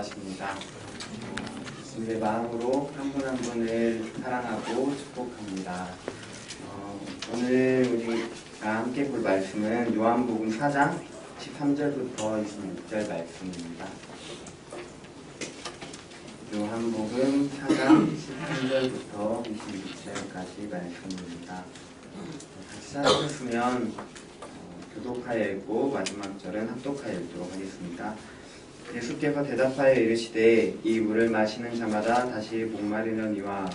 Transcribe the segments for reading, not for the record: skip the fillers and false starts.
기도하십니다. 주님의 마음으로 한 분 한 분을 사랑하고 축복합니다. 오늘 우리가 함께 볼 말씀은 요한복음 4장 13절부터 26절 말씀입니다. 요한복음 4장 13절부터 26절까지 말씀입니다. 같이 찾으셨으면 교독하여 읽고 마지막 절은 합독하여 읽도록 하겠습니다. 예수께서 대답하여 이르시되 이 물을 마시는 자마다 다시 목마르려니와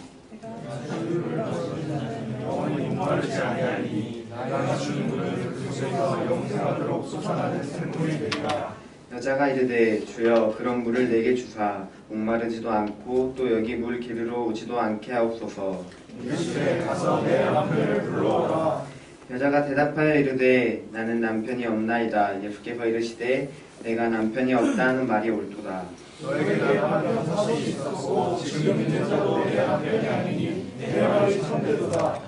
영원히 목마르지 아니하니 내가 주는 물은 그곳에서 영생하도록 솟아나는 샘물이 되리라. 여자가 이르되 주여 그런 물을 내게 주사 목마르지도 않고 또 여기 물 기르러 오지도 않게 하옵소서. 이르시되 가서 내 남편을 불러오라. 여자가 대답하여 이르되 나는 남편이 없나이다. 예수께서 이르시되 내가 남편이 없다는 말이 옳도다. 너에게 내 남편 다시 있었고 지금 있는 자도 내 남편이 아니니 내 말이 참되도다.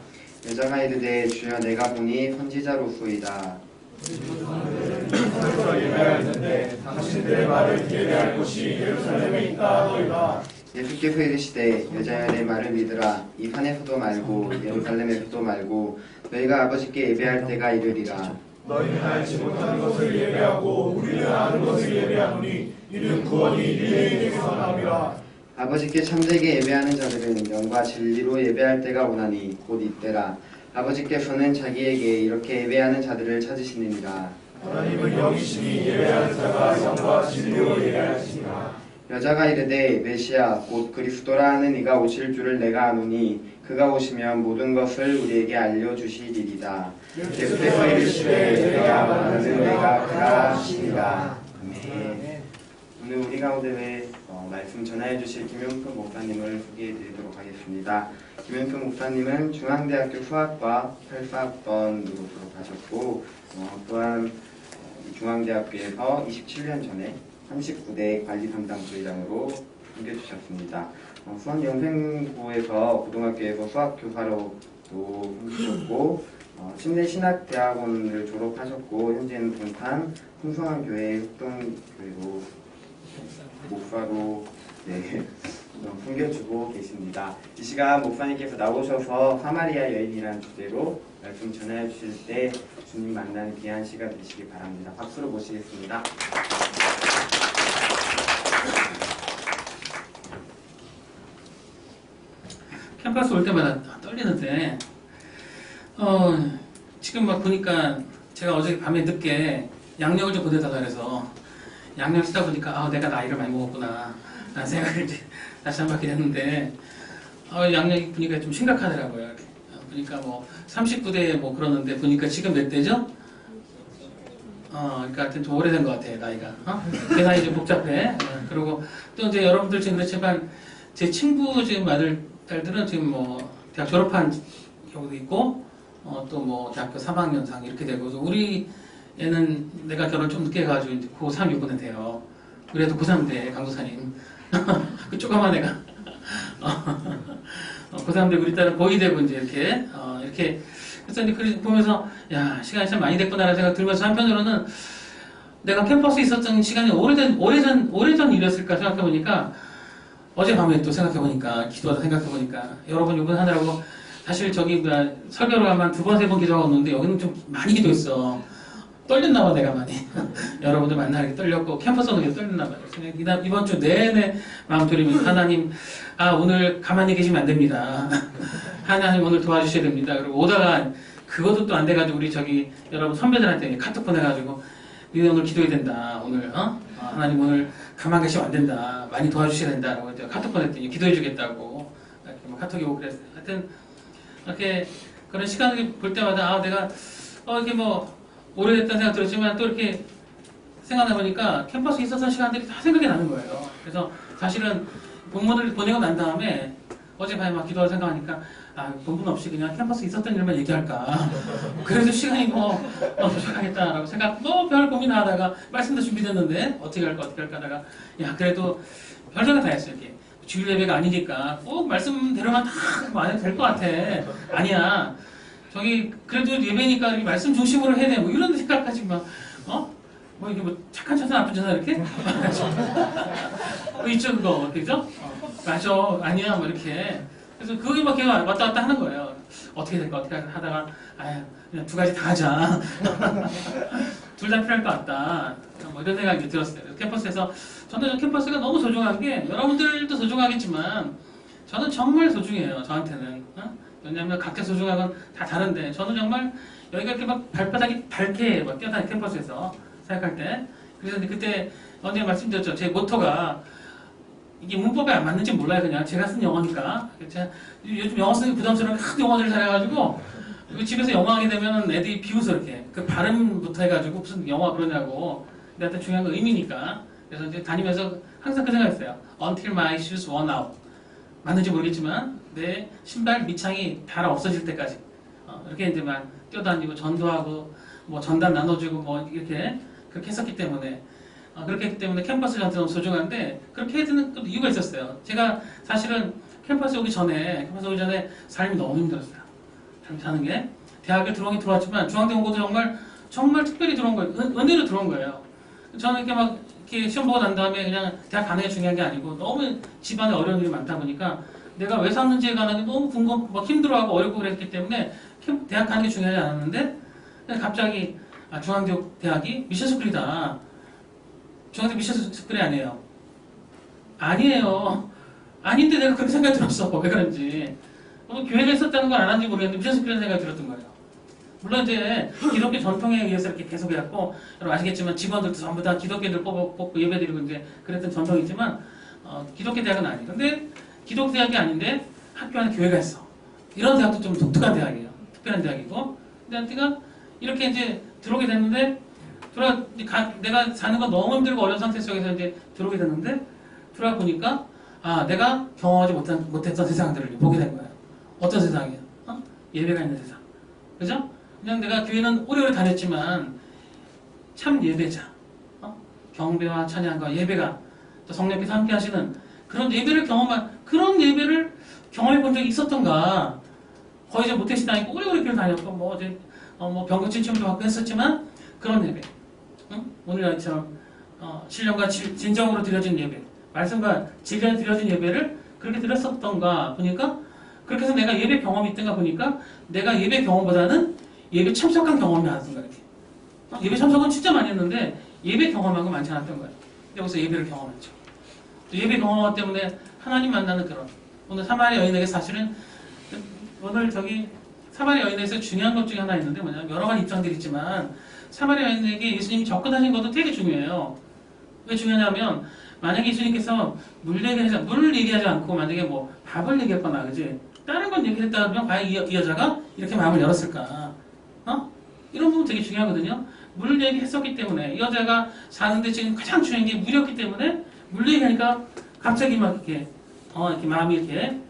여자가 이르되 주여 내가 보니 선지자로소이다. 예루살렘에서 예배하였는데 당신들의 말을 예배할 곳이 예루살렘에 있다 하더이다. 예수께서 이르시되 여자여 내 말을 믿으라. 이 산에서도 말고 예루살렘에서도 말고 너희가 아버지께 예배할 때가 이르리라. 너희는 알지 못하는 것을 예배하고 우리는 아는 것을 예배하노니 이는 구원이 유대인에게서 나오리라. 아버지께 참되게 예배하는 자들은 영과 진리로 예배할 때가 오나니 곧 이때라. 아버지께서는 자기에게 이렇게 예배하는 자들을 찾으시느니라. 하나님은 영이시니 예배하는 자가 영과 진리로 예배하시니라. 여자가 이르되 메시아 곧 그리스도라 하는 이가 오실 줄을 내가 아노니 그가 오시면 모든 것을 우리에게 알려주시리이다. 예수께서 이르시되 내가 말하는 내가 그라 하시니라. 아멘. 오늘 우리 가운데 말씀 전하여 주실 김용표 목사님을 소개해 드리도록 하겠습니다. 김용표 목사님은 중앙대학교 수학과 84학번으로 졸업하셨고 또한 중앙대학교에서 27년 전에 39대 관리담당부회장으로 섬겨주셨습니다. 수원영생고에서 고등학교에서 수학교사로도 섬기셨고 침례신학대학원을 졸업하셨고 현재는 동탄 풍성한교회 흑동교회로 목사로 섬겨주고 계십니다. 이 시간 목사님께서 나오셔서 사마리아 여인이라는 주제로 말씀 전해 주실 때 주님 만나는 귀한 시간 되시기 바랍니다. 박수로 모시겠습니다. 캠퍼스 올 때마다 떨리는데 지금 막 보니까 제가 어제 밤에 늦게 양력을 좀 보내다가 그래서 양력 쓰다 보니까 내가 나이를 많이 먹었구나 라는 생각을 이제 다시 한번 하게 됐는데 양력이 보니까 좀 심각하더라고요. 보니까 뭐 39대 뭐 그러는데 보니까 지금 몇 대죠? 그러니까 하여튼 좀 오래된 것 같아요, 나이가. 계산이 좀 복잡해. 그리고 또 이제 여러분들 지금 그렇지만 제 친구 지금 딸들은 지금 뭐 대학 졸업한 경우도 있고 또 뭐 대학교 3학년상 이렇게 되고 우리 애는 내가 결혼 좀 늦게 해가지고 이제 고3 이번에 돼요. 그래도 고3 돼 강도사님. 그 조그만 애가 고3 되고 우리 딸은 고2 되고 이제 이렇게 그래서 이제 보면서 야 시간이 참 많이 됐구나라는 생각 들면서 한편으로는 내가 캠퍼스에 있었던 시간이 오래전 일이었을까 생각해보니까 어젯밤에 또 생각해보니까 기도하다 생각해보니까 여러분 이번 하느라고 사실 저기 설교를 가면 2번 3번 기도하고 오는데 여기는 좀 많이 기도했어. 떨렸나봐 내가 많이. 여러분들 만나기 떨렸고 캠퍼스 오는 게 떨렸나봐. 이번 주 내내 마음 졸이면서 하나님 오늘 가만히 계시면 안 됩니다. 하나님 오늘 도와주셔야 됩니다. 그리고 오다가 그것도 또 안 돼가지고 우리 저기 여러분 선배들한테 카톡 보내가지고 니 오늘 기도해야 된다. 오늘 하나님 오늘 가만 계시면 안 된다. 많이 도와주셔야 된다라고 이제 카톡 보냈더니 기도해 주겠다고 이렇게 뭐 카톡이 오고 그랬어요. 하여튼 이렇게 그런 시간을 볼 때마다 내가 이게 뭐 오래됐다는 생각 들었지만 또 이렇게 생각해 보니까 캠퍼스에 있었던 시간들이 다 생각이 나는 거예요. 그래서 사실은 본문을 보내고 난 다음에 어젯밤에 막 기도하고 생각하니까 본분 없이 그냥 캠퍼스에 있었던 일만 얘기할까. 그래도 시간이 부족하겠다라고 생각, 별 고민하다가 말씀도 준비됐는데 어떻게 할까 하다가 그래도 별 생각 다 했어요. 이렇게 주일 예배가 아니니까 꼭 말씀대로만 다 안 해도 될 것 같아. 아니야. 저기 그래도 예배니까 말씀 중심으로 해야 돼. 뭐 이런 생각까지 막 뭐 이게 뭐 착한 천사 나쁜 천사 이렇게? 뭐 있죠 그거 그죠? 맞아 아니야 뭐 이렇게 그래서 그게 막 걔가 왔다 갔다 하는 거예요. 어떻게 될까 어떻게 하다가 아유 그냥 두 가지 다 하자. 둘 다 필요할 것 같다. 뭐 이런 생각이 들었어요. 캠퍼스에서 저는 캠퍼스가 너무 소중한 게 여러분들도 소중하겠지만 저는 정말 소중해요. 저한테는. 왜냐하면 각자 소중한 건 다 다른데 저는 정말 여기가 이렇게 막 발바닥이 밝게 막 뛰어다니는 캠퍼스에서 생각할 때 그래서 그때 언제 말씀드렸죠. 제 모토가 이게 문법에 안 맞는지 몰라요. 그냥 제가 쓴 영어니까. 제가 요즘 영어 쓰기 부담스러운 하도 영어를 잘해가지고 집에서 영어 하게 되면 애들이 비웃어 이렇게 그 발음부터 해가지고 무슨 영어 그러냐고. 근데 중요한 건 의미니까. 그래서 이제 다니면서 항상 그 생각했어요. Until my shoes worn out. 맞는지 모르겠지만 내 신발 밑창이 닳아 없어질 때까지 이렇게 이제 막 뛰어다니고 전도하고 뭐 전단 나눠주고 뭐 이렇게 그렇게 했었기 때문에 그렇게 했기 때문에 캠퍼스 저한테 너무 소중한데 그렇게 해드는 이유가 있었어요. 제가 사실은 캠퍼스 오기 전에 삶이 너무 힘들었어요. 삶 사는 게 대학에 들어오긴 들어왔지만 중앙대 온 것도 정말 특별히 들어온 거예요. 은혜로 들어온 거예요. 저는 이렇게 막 이렇게 시험 보고 난 다음에 그냥 대학 가는 게 중요한 게 아니고 너무 집안에 어려운 일이 많다 보니까 내가 왜 샀는지에 관한 게 너무 막 힘들어하고 어렵고 그랬기 때문에 대학 가는 게 중요하지 않았는데 갑자기 중앙대 대학이 미션 스쿨이다. 중앙대 미션 스쿨이 아니에요. 아니에요. 아닌데 내가 그렇게 생각이 들었어. 왜 그런지. 교회가 있었다는 걸 알았는지 모르겠는데 미션 스쿨이라는 생각이 들었던 거예요. 물론 이제 기독교 전통에 의해서 이렇게 계속 해왔고 여러분 아시겠지만 직원들도 전부 다 기독교인들 뽑고 예배드리고 이제 그랬던 전통이지만 기독교 대학은 아니에요. 근데 기독교 대학이 아닌데 학교 안에 교회가 있어. 이런 대학도 좀 독특한 대학이에요. 특별한 대학이고. 근데 내가 이렇게 이제 들어오게 됐는데 내가 사는 건 너무 힘들고 어려운 상태 속에서 이제 들어오게 됐는데 들어와 보니까 내가 경험하지 못했던 세상들을 보게 된 거예요. 어떤 세상이에요? 예배가 있는 세상. 그죠? 그냥 내가 교회는 오래오래 다녔지만 참 예배자, 경배와 찬양과 예배가 또 성령께서 함께 하시는 그런 예배를 경험해 본 적이 있었던가. 거의 이제 모태신앙이고 오래오래 교회 다녔고 뭐 병거 진침도 받고 했었지만 그런 예배, 오늘처럼 신령과 진정으로 드려진 예배, 말씀과 진리에 드려진 예배를 그렇게 드렸었던가 보니까 그렇게 해서 내가 예배 경험이 있던가 보니까 내가 예배 경험보다는 예배 참석한 경험이 많았던 거야. 이렇게. 예배 참석은 진짜 많이 했는데 예배 경험한 거 많지 않았던 거예요. 여기서 예배를 경험했죠. 또 예배 경험 때문에 하나님 만나는 그런 오늘 사마리아 여인에게 사실은 오늘 사마리아 여인에서 중요한 것 중에 하나 있는데 뭐냐면 여러 가지 입장들이 있지만 사마리아 여인에게 예수님이 접근하신 것도 되게 중요해요. 왜 중요하냐면 만약에 예수님께서 물 얘기하지 않고 만약에 뭐 밥을 얘기했거나 그지 다른 건 얘기했다면 과연 이 여자가 이렇게 마음을 열었을까? 이런 부분 되게 중요하거든요. 물 얘기했었기 때문에 이 여자가 사는데 지금 가장 중요한 게 물이었기 때문에 물 얘기하니까 갑자기 막 이렇게 이렇게 마음이 이렇게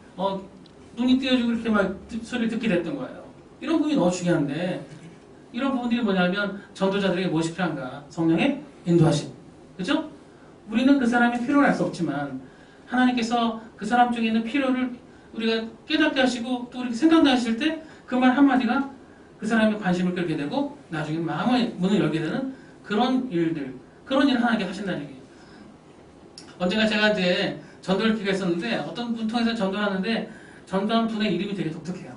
눈이 띄어지고 이렇게 막 소리를 듣게 됐던 거예요. 이런 부분이 너무 중요한데 이런 부분들이 뭐냐면 전도자들에게 무엇이 필요한가? 성령의 인도하심. 그죠? 우리는 그 사람의 필요를 알 수 없지만 하나님께서 그 사람 중에 있는 필요를 우리가 깨닫게 하시고 또 이렇게 생각나 하실 때 그 말 한마디가 그 사람의 관심을 끌게 되고 나중에 마음의 문을 열게 되는 그런 일을 하나님께 하신다는 얘기예요. 언젠가 제가 이제 전도를 기획했었는데 어떤 분 통해서 전도를 하는데 전도한 분의 이름이 되게 독특해요.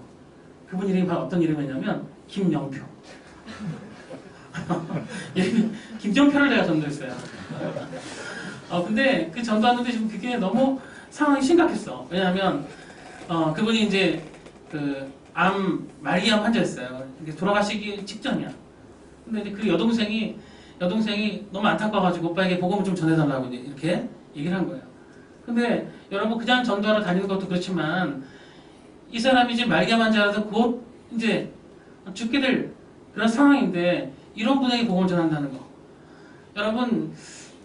그분 이름이 바로 어떤 이름이냐면 김영표. 이름이 김정표를 내가 전도했어요. 근데 그 전도하는데 지금 그게 너무 상황이 심각했어. 왜냐하면 그분이 이제 말기암 환자였어요. 돌아가시기 직전이야. 근데 이제 그 여동생이 너무 안타까워가지고 오빠에게 복음을 좀 전해달라고 이렇게 얘기를 한 거예요. 근데 여러분 그냥 전도하러 다니는 것도 그렇지만 이 사람이 이제 말기암 환자라서 곧 이제 죽게 될 그런 상황인데 이런 분에게 복음을 전한다는 거. 여러분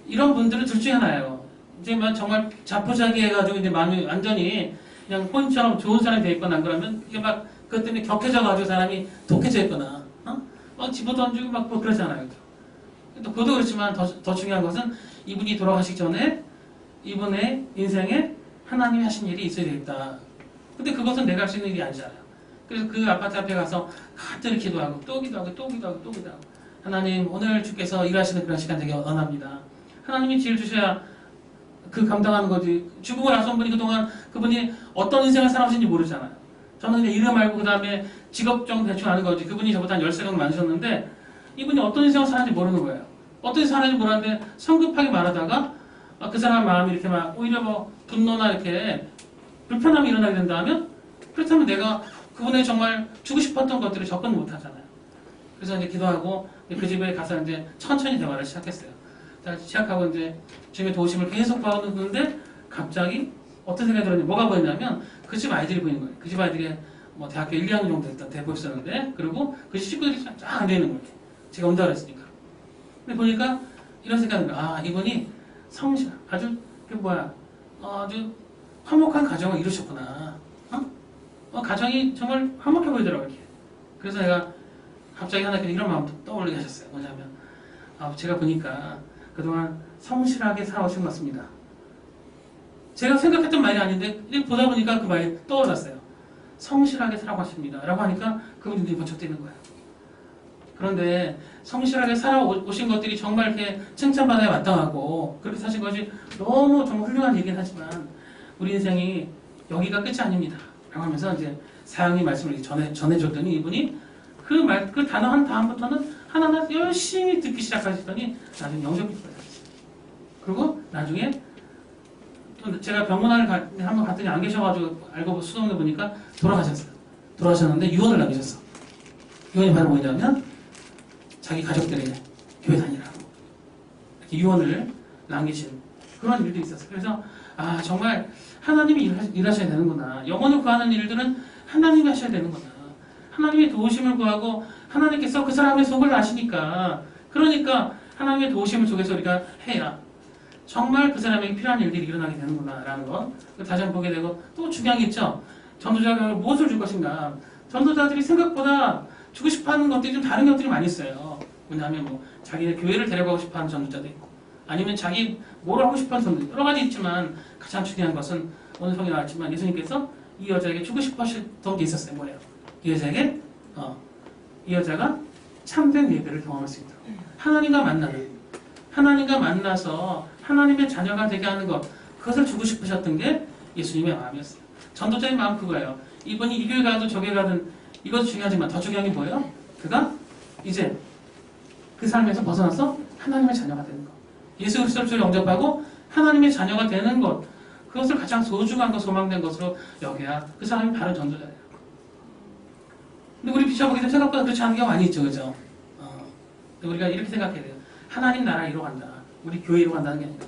이런 분들은 둘 중에 하나예요. 이제 정말 자포자기 해가지고 이제 마음이 완전히 그냥 혼처럼 좋은 사람이 돼 있거나 그러면 이게 막 그것 때문에 격해져가지고 사람이 독해져 있거나 막 집어던지고 막 뭐 그러잖아요. 또 그것도 그렇지만 더 중요한 것은 이분이 돌아가시기 전에 이분의 인생에 하나님이 하신 일이 있어야 되겠다. 근데 그것은 내가 할 수 있는 일이 아니잖아요. 그래서 그 아파트 앞에 가서 간절히 기도하고 또 기도하고 또 기도하고 또 기도하고 하나님 오늘 주께서 일하시는 그런 시간 되게 원합니다. 하나님이 지혜를 주셔야 그 감당하는 거지. 죽음을 나선 분이 그동안 그분이 어떤 인생을 살아오신지 모르잖아요. 저는 그냥 이름 알고 그 다음에 직업 정도 대충 아는 거지. 그분이 저보다 한 10살 정도 많으셨는데 이분이 어떤 인생을 사는지 모르는 거예요. 어떤 인생을 사는지 모르는데 성급하게 말하다가 그 사람 마음이 이렇게 막 오히려 뭐 분노나 이렇게 불편함이 일어나게 된다면 그렇다면 내가 그분의 정말 주고 싶었던 것들을 접근 못 하잖아요. 그래서 이제 기도하고 그 집에 가서 이제 천천히 대화를 시작했어요. 시작하고 이제 주님의 도우심을 계속 받았는데 갑자기 어떤 생각이 들었는지 뭐가 보였냐면 그 집 아이들이 보이는 거예요. 그 집 아이들이 뭐 대학교 1, 2학년 정도 됐던 대보였었는데 그리고 그 집 식구들이 쫙 앉아있는 거예요. 제가 온다 그랬으니까. 근데 보니까 이런 생각이 들어요. 아, 이분이 성실, 아주 아주 화목한 가정을 이루셨구나. 가정이 정말 화목해 보이더라고요. 이렇게. 그래서 내가 갑자기 하나님께 이런 마음 떠올리게 하셨어요. 뭐냐면 제가 보니까 그동안 성실하게 살아오신 것 같습니다. 제가 생각했던 말이 아닌데 보다 보니까 그 말이 떠올랐어요. 성실하게 살아가십니다. 라고 하니까 그분이 눈이 번쩍 뜨는 거예요. 그런데 성실하게 살아오신 것들이 정말 이렇게 칭찬받아야 마땅하고 그렇게 사신 것이 너무 정말 훌륭한 얘기긴 하지만 우리 인생이 여기가 끝이 아닙니다. 라고 하면서 이제 사형이 말씀을 전해줬더니 이분이 그 단어 한 다음부터는 하나하나 열심히 듣기 시작하시더니 나중에 영접기도가 됐어요. 그리고 나중에 또 제가 병문안을 한번 갔더니 안 계셔가지고 알고 수동해 보니까 돌아가셨어요. 돌아가셨는데 유언을 남기셨어. 유언이 바로 뭐냐면 자기 가족들에게 교회 다니라고 이렇게 유언을 남기신 그런 일도 있었어요. 그래서 정말 하나님이 일하셔야 되는구나. 영혼을 구하는 일들은 하나님이 하셔야 되는구나. 하나님의 도우심을 구하고 하나님께서 그 사람의 속을 아시니까 그러니까 하나님의 도우심을 속에서 우리가 해야 정말 그 사람에게 필요한 일들이 일어나게 되는구나 라는 것 다시 한번 보게 되고 또 중요한 게 있죠. 전도자가 무엇을 줄 것인가. 전도자들이 생각보다 주고 싶어하는 것들이 좀 다른 것들이 많이 있어요. 뭐냐면 뭐 자기네 교회를 데려가고 싶어하는 전도자도 있고 아니면 자기 뭘 하고 싶어하는 전도자 여러 가지 있지만 가장 중요한 것은 오늘 성경에 나왔지만 예수님께서 이 여자에게 주고 싶어 하셨던 게 있었어요. 뭐예요? 이 여자에게 이 여자가 참된 예배를 경험할 수 있도록 하나님과 만나서 하나님의 자녀가 되게 하는 것 그것을 주고 싶으셨던 게 예수님의 마음이었어요. 전도자의 마음 그거예요. 이분이 이 교회 가든 저 교회 가든 이것도 중요하지만 더 중요한 게 뭐예요? 그가 이제 그 삶에서 벗어나서 하나님의 자녀가 되는 것 예수 그리스도를 영접하고 하나님의 자녀가 되는 것 그것을 가장 소중한 것 소망된 것으로 여겨야 그 사람이 바로 전도자예요. 근데 우리 비춰보기도 생각보다 그렇지 않은 경우가 많이 있죠. 그죠? 우리가 이렇게 생각해야 돼요. 하나님 나라 이루어 간다. 우리 교회 이루어 간다는 게 아니라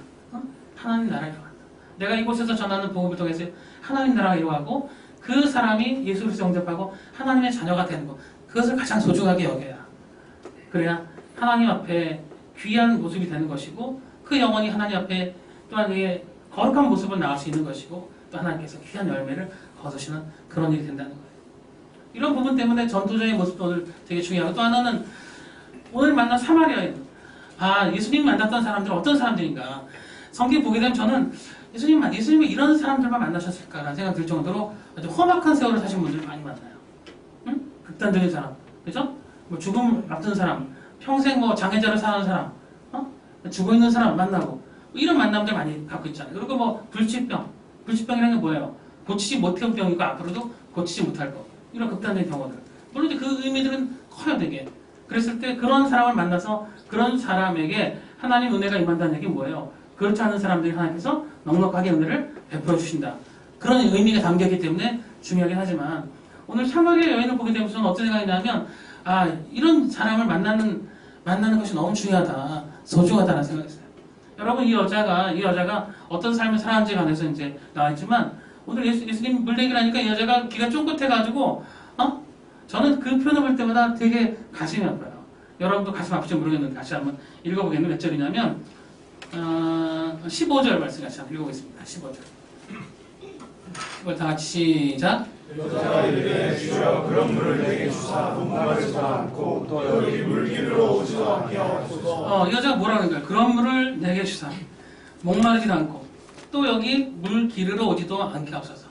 하나님 나라 이루어 간다. 내가 이곳에서 전하는 복음을 통해서 하나님 나라가 이루어가고 그 사람이 예수 그리스도 영접하고 하나님의 자녀가 되는 것 그것을 가장 소중하게 여겨야 그래야 하나님 앞에 귀한 모습이 되는 것이고 그 영혼이 하나님 앞에 또한 그의 거룩한 모습을 나올 수 있는 것이고 또 하나님께서 귀한 열매를 거두시는 그런 일이 된다는 거예요. 이런 부분 때문에 전도자의 모습도 오늘 되게 중요하고 또 하나는 오늘 만난 사마리아인 예수님 만났던 사람들은 어떤 사람들인가 성경 보게 되면 저는 예수님이 이런 사람들만 만나셨을까라는 생각이 들 정도로 아주 험악한 세월을 사신 분들 많이 만나요. 응? 극단적인 사람, 그죠? 뭐 죽음 앞둔 사람, 평생 뭐 장애자로 사는 사람, 죽어 있는 사람 만나고 뭐 이런 만남들 많이 갖고 있잖아요. 그리고 뭐 불치병이라는 게 뭐예요? 고치지 못할 병이고 앞으로도 고치지 못할 거. 이런 극단적인 경우들. 물론 이제 그 의미들은 커요, 되게. 그랬을 때 그런 사람을 만나서 그런 사람에게 하나님 은혜가 임한다는 얘기는 뭐예요? 그렇지 않은 사람들이 하나님께서 넉넉하게 은혜를 베풀어 주신다. 그런 의미가 담겨있기 때문에 중요하긴 하지만 오늘 사마리아 여인을 보게 되면 저는 어떤 생각이 나면 이런 사람을 만나는 것이 너무 중요하다. 소중하다는 생각이 있어요. 여러분 이 여자가 어떤 삶을 살았는지에 관해서 이제 나와있지만 오늘 예수님 물대기를 하니까 이 여자가 귀가 쫑긋해가지고 저는 그 표현을 볼 때마다 되게 가슴이 아파요. 여러분도 가슴 아플지 모르겠는데 같이 한번 읽어보겠는데 몇 절이냐면 15절 말씀 같이 한번 읽어보겠습니다. 15절 이걸 다 같이 시작. 여자가 이르되 주여 그런 물을 내게 주사 목마르지도 않고 또 여기 물기르러 오지도 않게 하옵소서. 여자가 뭐라 그러는 거야? 그런 물을 내게 주사 목마르지도 않고 또 여기 물 기르러 오지도 않게 하옵소서.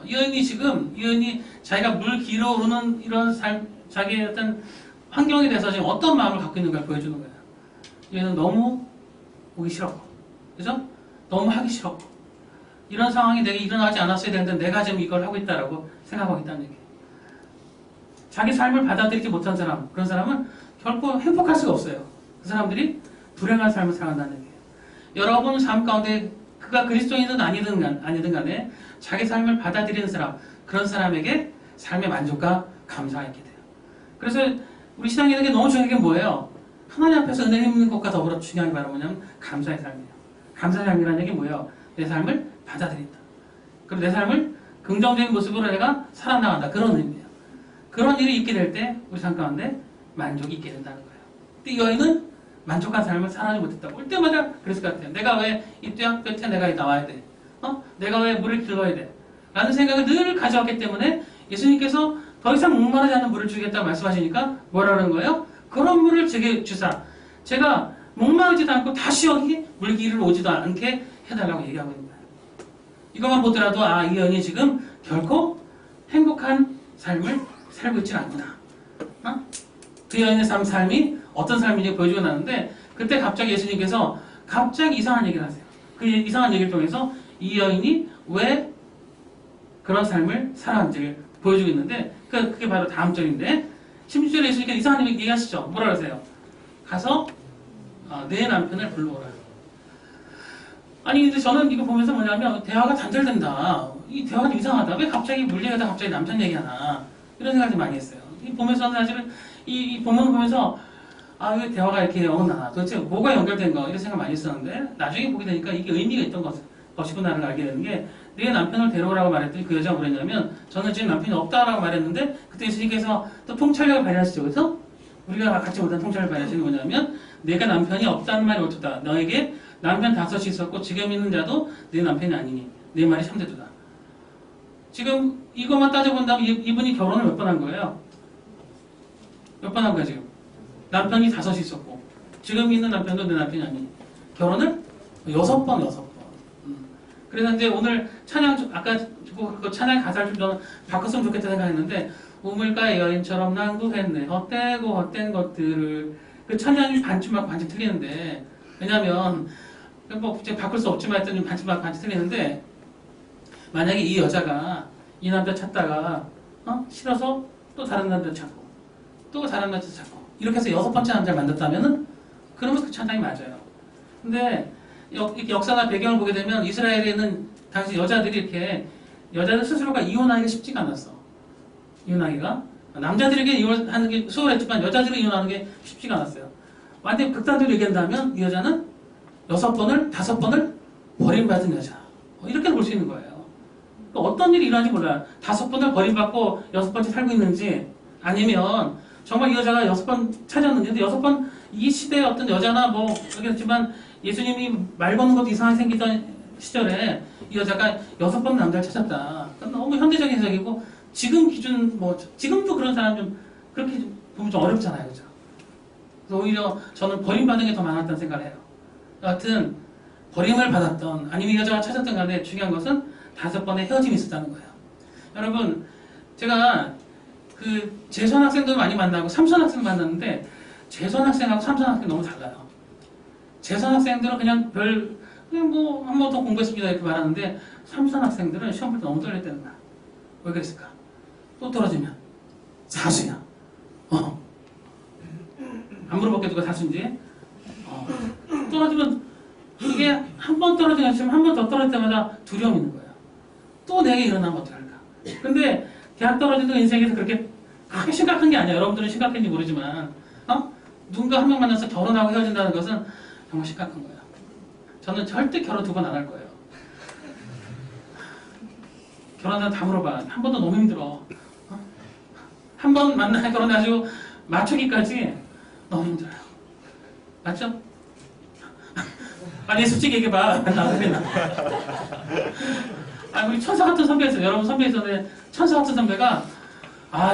이 여인이 자기가 물 기르러 오는 이런 삶, 자기의 어떤 환경에 대해서 지금 어떤 마음을 갖고 있는가를 보여주는 거예요. 얘는 너무 보기 싫었고, 그죠? 너무 하기 싫었고, 이런 상황이 내가 일어나지 않았어야 되는데 내가 지금 이걸 하고 있다라고 생각하고 있다는 얘기예요. 자기 삶을 받아들이지 못한 사람, 그런 사람은 결코 행복할 수가 없어요. 그 사람들이 불행한 삶을 살아간다는 얘기예요. 여러분 삶 가운데 그가 그리스도인이든 아니든 간에 자기 삶을 받아들이는 사람, 그런 사람에게 삶의 만족과 감사가 있게 돼요. 그래서 우리 신앙인에게 너무 중요한 게 뭐예요? 하나님 앞에서 은혜 입는 것과 더불어 중요한 게 바로 뭐냐면 감사의 삶이에요. 감사의 삶이라는 얘기 뭐예요? 내 삶을 받아들인다. 그리고 내 삶을 긍정적인 모습으로 내가 살아나간다. 그런 의미예요. 그런 일이 있게 될 때 우리 삶 가운데 만족이 있게 된다는 거예요. 근데 이 여인은 만족한 삶을 살아가지 못했다고. 올 때마다 그랬을 것 같아요. 내가 왜 이 뙤약 끝에 내가 나와야 돼? 내가 왜 물을 길러야 돼? 라는 생각을 늘 가져왔기 때문에 예수님께서 더 이상 목마르지 않는 물을 주겠다고 말씀하시니까 뭐라는 거예요? 그런 물을 제게 주사. 제가 목마르지도 않고 다시 여기 물기를 오지도 않게 해달라고 얘기하고 있는 거예요. 이것만 보더라도 이 여인이 지금 결코 행복한 삶을 살고 있지 않구나. 그 여인의 삶이 어떤 삶인지 보여주고 나는데 그때 갑자기 예수님께서 갑자기 이상한 얘기를 하세요. 그 이상한 얘기를 통해서 이 여인이 왜 그런 삶을 살아간지를 보여주고 있는데 그게 바로 다음 절인데 16절에 예수님께서 이상한 얘기 얘기하시죠. 뭐라 그러세요? 가서 내 남편을 불러오라. 아니 근데 저는 이거 보면서 뭐냐면 대화가 단절된다. 이 대화가 좀 이상하다. 왜 갑자기 물 얘기하다 갑자기 남편 얘기하나. 이런 생각을 많이 했어요. 이 보면서 사실은 이 본문을 보면서 왜 대화가 이렇게 어긋나. 도대체 뭐가 연결된 거 이런 생각 많이 했었는데 나중에 보게 되니까 이게 의미가 있던 것이구나를 알게 되는 게 내 남편을 데려오라고 말했더니 그 여자가 뭐랬냐면 저는 지금 남편이 없다라고 말했는데 그때 예수님께서 또 통찰력을 발휘하시죠. 그래서 우리가 갖지 못한 통찰을 발휘하시는 뭐냐면 내가 남편이 없다는 말이 옳다. 너에게 남편 5이 있었고 지금 있는 자도 내 남편이 아니니 내 말이 참되도다. 지금 이것만 따져본다면 이분이 결혼을 몇 번 한 거예요? 몇 번 한 거야 지금? 남편이 5이 있었고 지금 있는 남편도 내 남편이 아니니 결혼을 6번. 그래서 이제 오늘 찬양 아까 그 찬양 가사를 좀 저는 바꿨으면 좋겠다 생각했는데 우물가의 여인처럼 난 구했네 헛되고 헛된 것들을 그 찬양이 반쯤하고 반쯤 틀리는데 왜냐면 뭐 제가 바꿀 수 없지만 하여튼 반쯤하고 반쯤 틀리는데 만약에 이 여자가 이 남자 찾다가 싫어서 또 다른 남자 찾고 또 다른 남자 찾고 이렇게 해서 6번째 남자를 만났다면은 그러면 그 찬양이 맞아요. 근데 이렇게 역사나 배경을 보게 되면 이스라엘에는 당시 여자들 스스로가 이혼하기가 쉽지가 않았어. 이혼하기가 남자들에게 이혼하는 게 수월했지만 여자들은 이혼하는 게 쉽지가 않았어요. 완전히 극단적으로 얘기한다면 이 여자는 6번을 5번을 버림받은 여자 이렇게 볼 수 있는 거예요. 어떤 일이 일어나는지 몰라요. 5번을 버림받고 6번째 살고 있는지 아니면 정말 이 여자가 6번 찾았는지 근데 6번 이 시대의 어떤 여자나 뭐 그렇겠지만 예수님이 말 거는 것도 이상하게 생기던 시절에 이 여자가 6번 남자를 찾았다. 너무 현대적인 해석이고 지금 기준 지금도 그런 사람 좀 그렇게 보면 좀 어렵잖아요, 그죠? 그래서 오히려 저는 버림받은 게 더 많았다는 생각을 해요. 여하튼 버림을 받았던 아니면 이 여자가 찾았던 간에 중요한 것은 5번의 헤어짐이 있었다는 거예요. 여러분 제가 그 재선 학생들 많이 만나고 삼선 학생 만났는데 재선 학생하고 삼선 학생 너무 달라요. 재선 학생들은 그냥 뭐 한 번 더 공부했습니다 이렇게 말하는데 삼선 학생들은 시험 볼 때 너무 떨렸다는 거야. 왜 그랬을까? 또 떨어지면 사수야. 안 물어봤게 누가 사수인지. 떨어지면 이게 한 번 떨어지면 한 번 더 떨어질 때마다 두려움이 있는 거야. 또 내게 일어나면 어떡할까? 근데 대학 떨어지는 인생에서 그렇게 크게 심각한 게 아니야. 여러분들은 심각한지 모르지만 누군가 한 명 만나서 결혼하고 헤어진다는 것은 정말 심각한 거야. 저는 절대 결혼 2번 안 할 거예요. 결혼하면 다 물어봐. 한 번도 너무 힘들어. 한 번 만나 결혼해가지고 맞추기까지 너무 힘들어요. 맞죠? 아니 솔직히 얘기해봐. 우리 천사 같은 선배 있어요. 여러분 선배 있었는데 천사 같은 선배가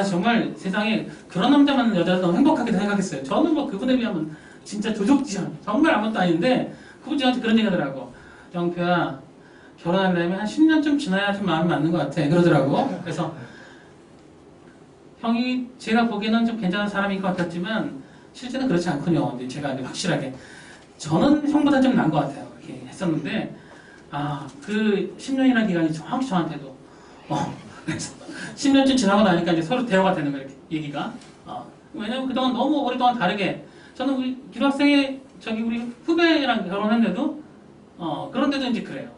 정말 세상에 그런 남자 만난 여자를 너무 행복하게 생각했어요. 저는 뭐 그분에 비하면 진짜 조족지연 정말 아무것도 아닌데 그분 저한테 그런 얘기 하더라고. 영표야 결혼하려면 한 10년쯤 지나야 좀 마음이 맞는 것 같아 그러더라고. 그래서 형이 제가 보기에는 좀 괜찮은 사람인 것 같았지만 실제는 그렇지 않군요. 근데 제가 확실하게 저는 형보다 좀 나은 것 같아요. 이렇게 했었는데 그 10년이라는 기간이 정확히 저한테도 그래서 10년쯤 지나고 나니까 이제 서로 대화가 되는 거예요. 얘기가. 왜냐면 그동안 너무 오랫동안 다르게 저는 우리 기독학생의 우리 후배랑 결혼했는데도 그런데도 이제 그래요.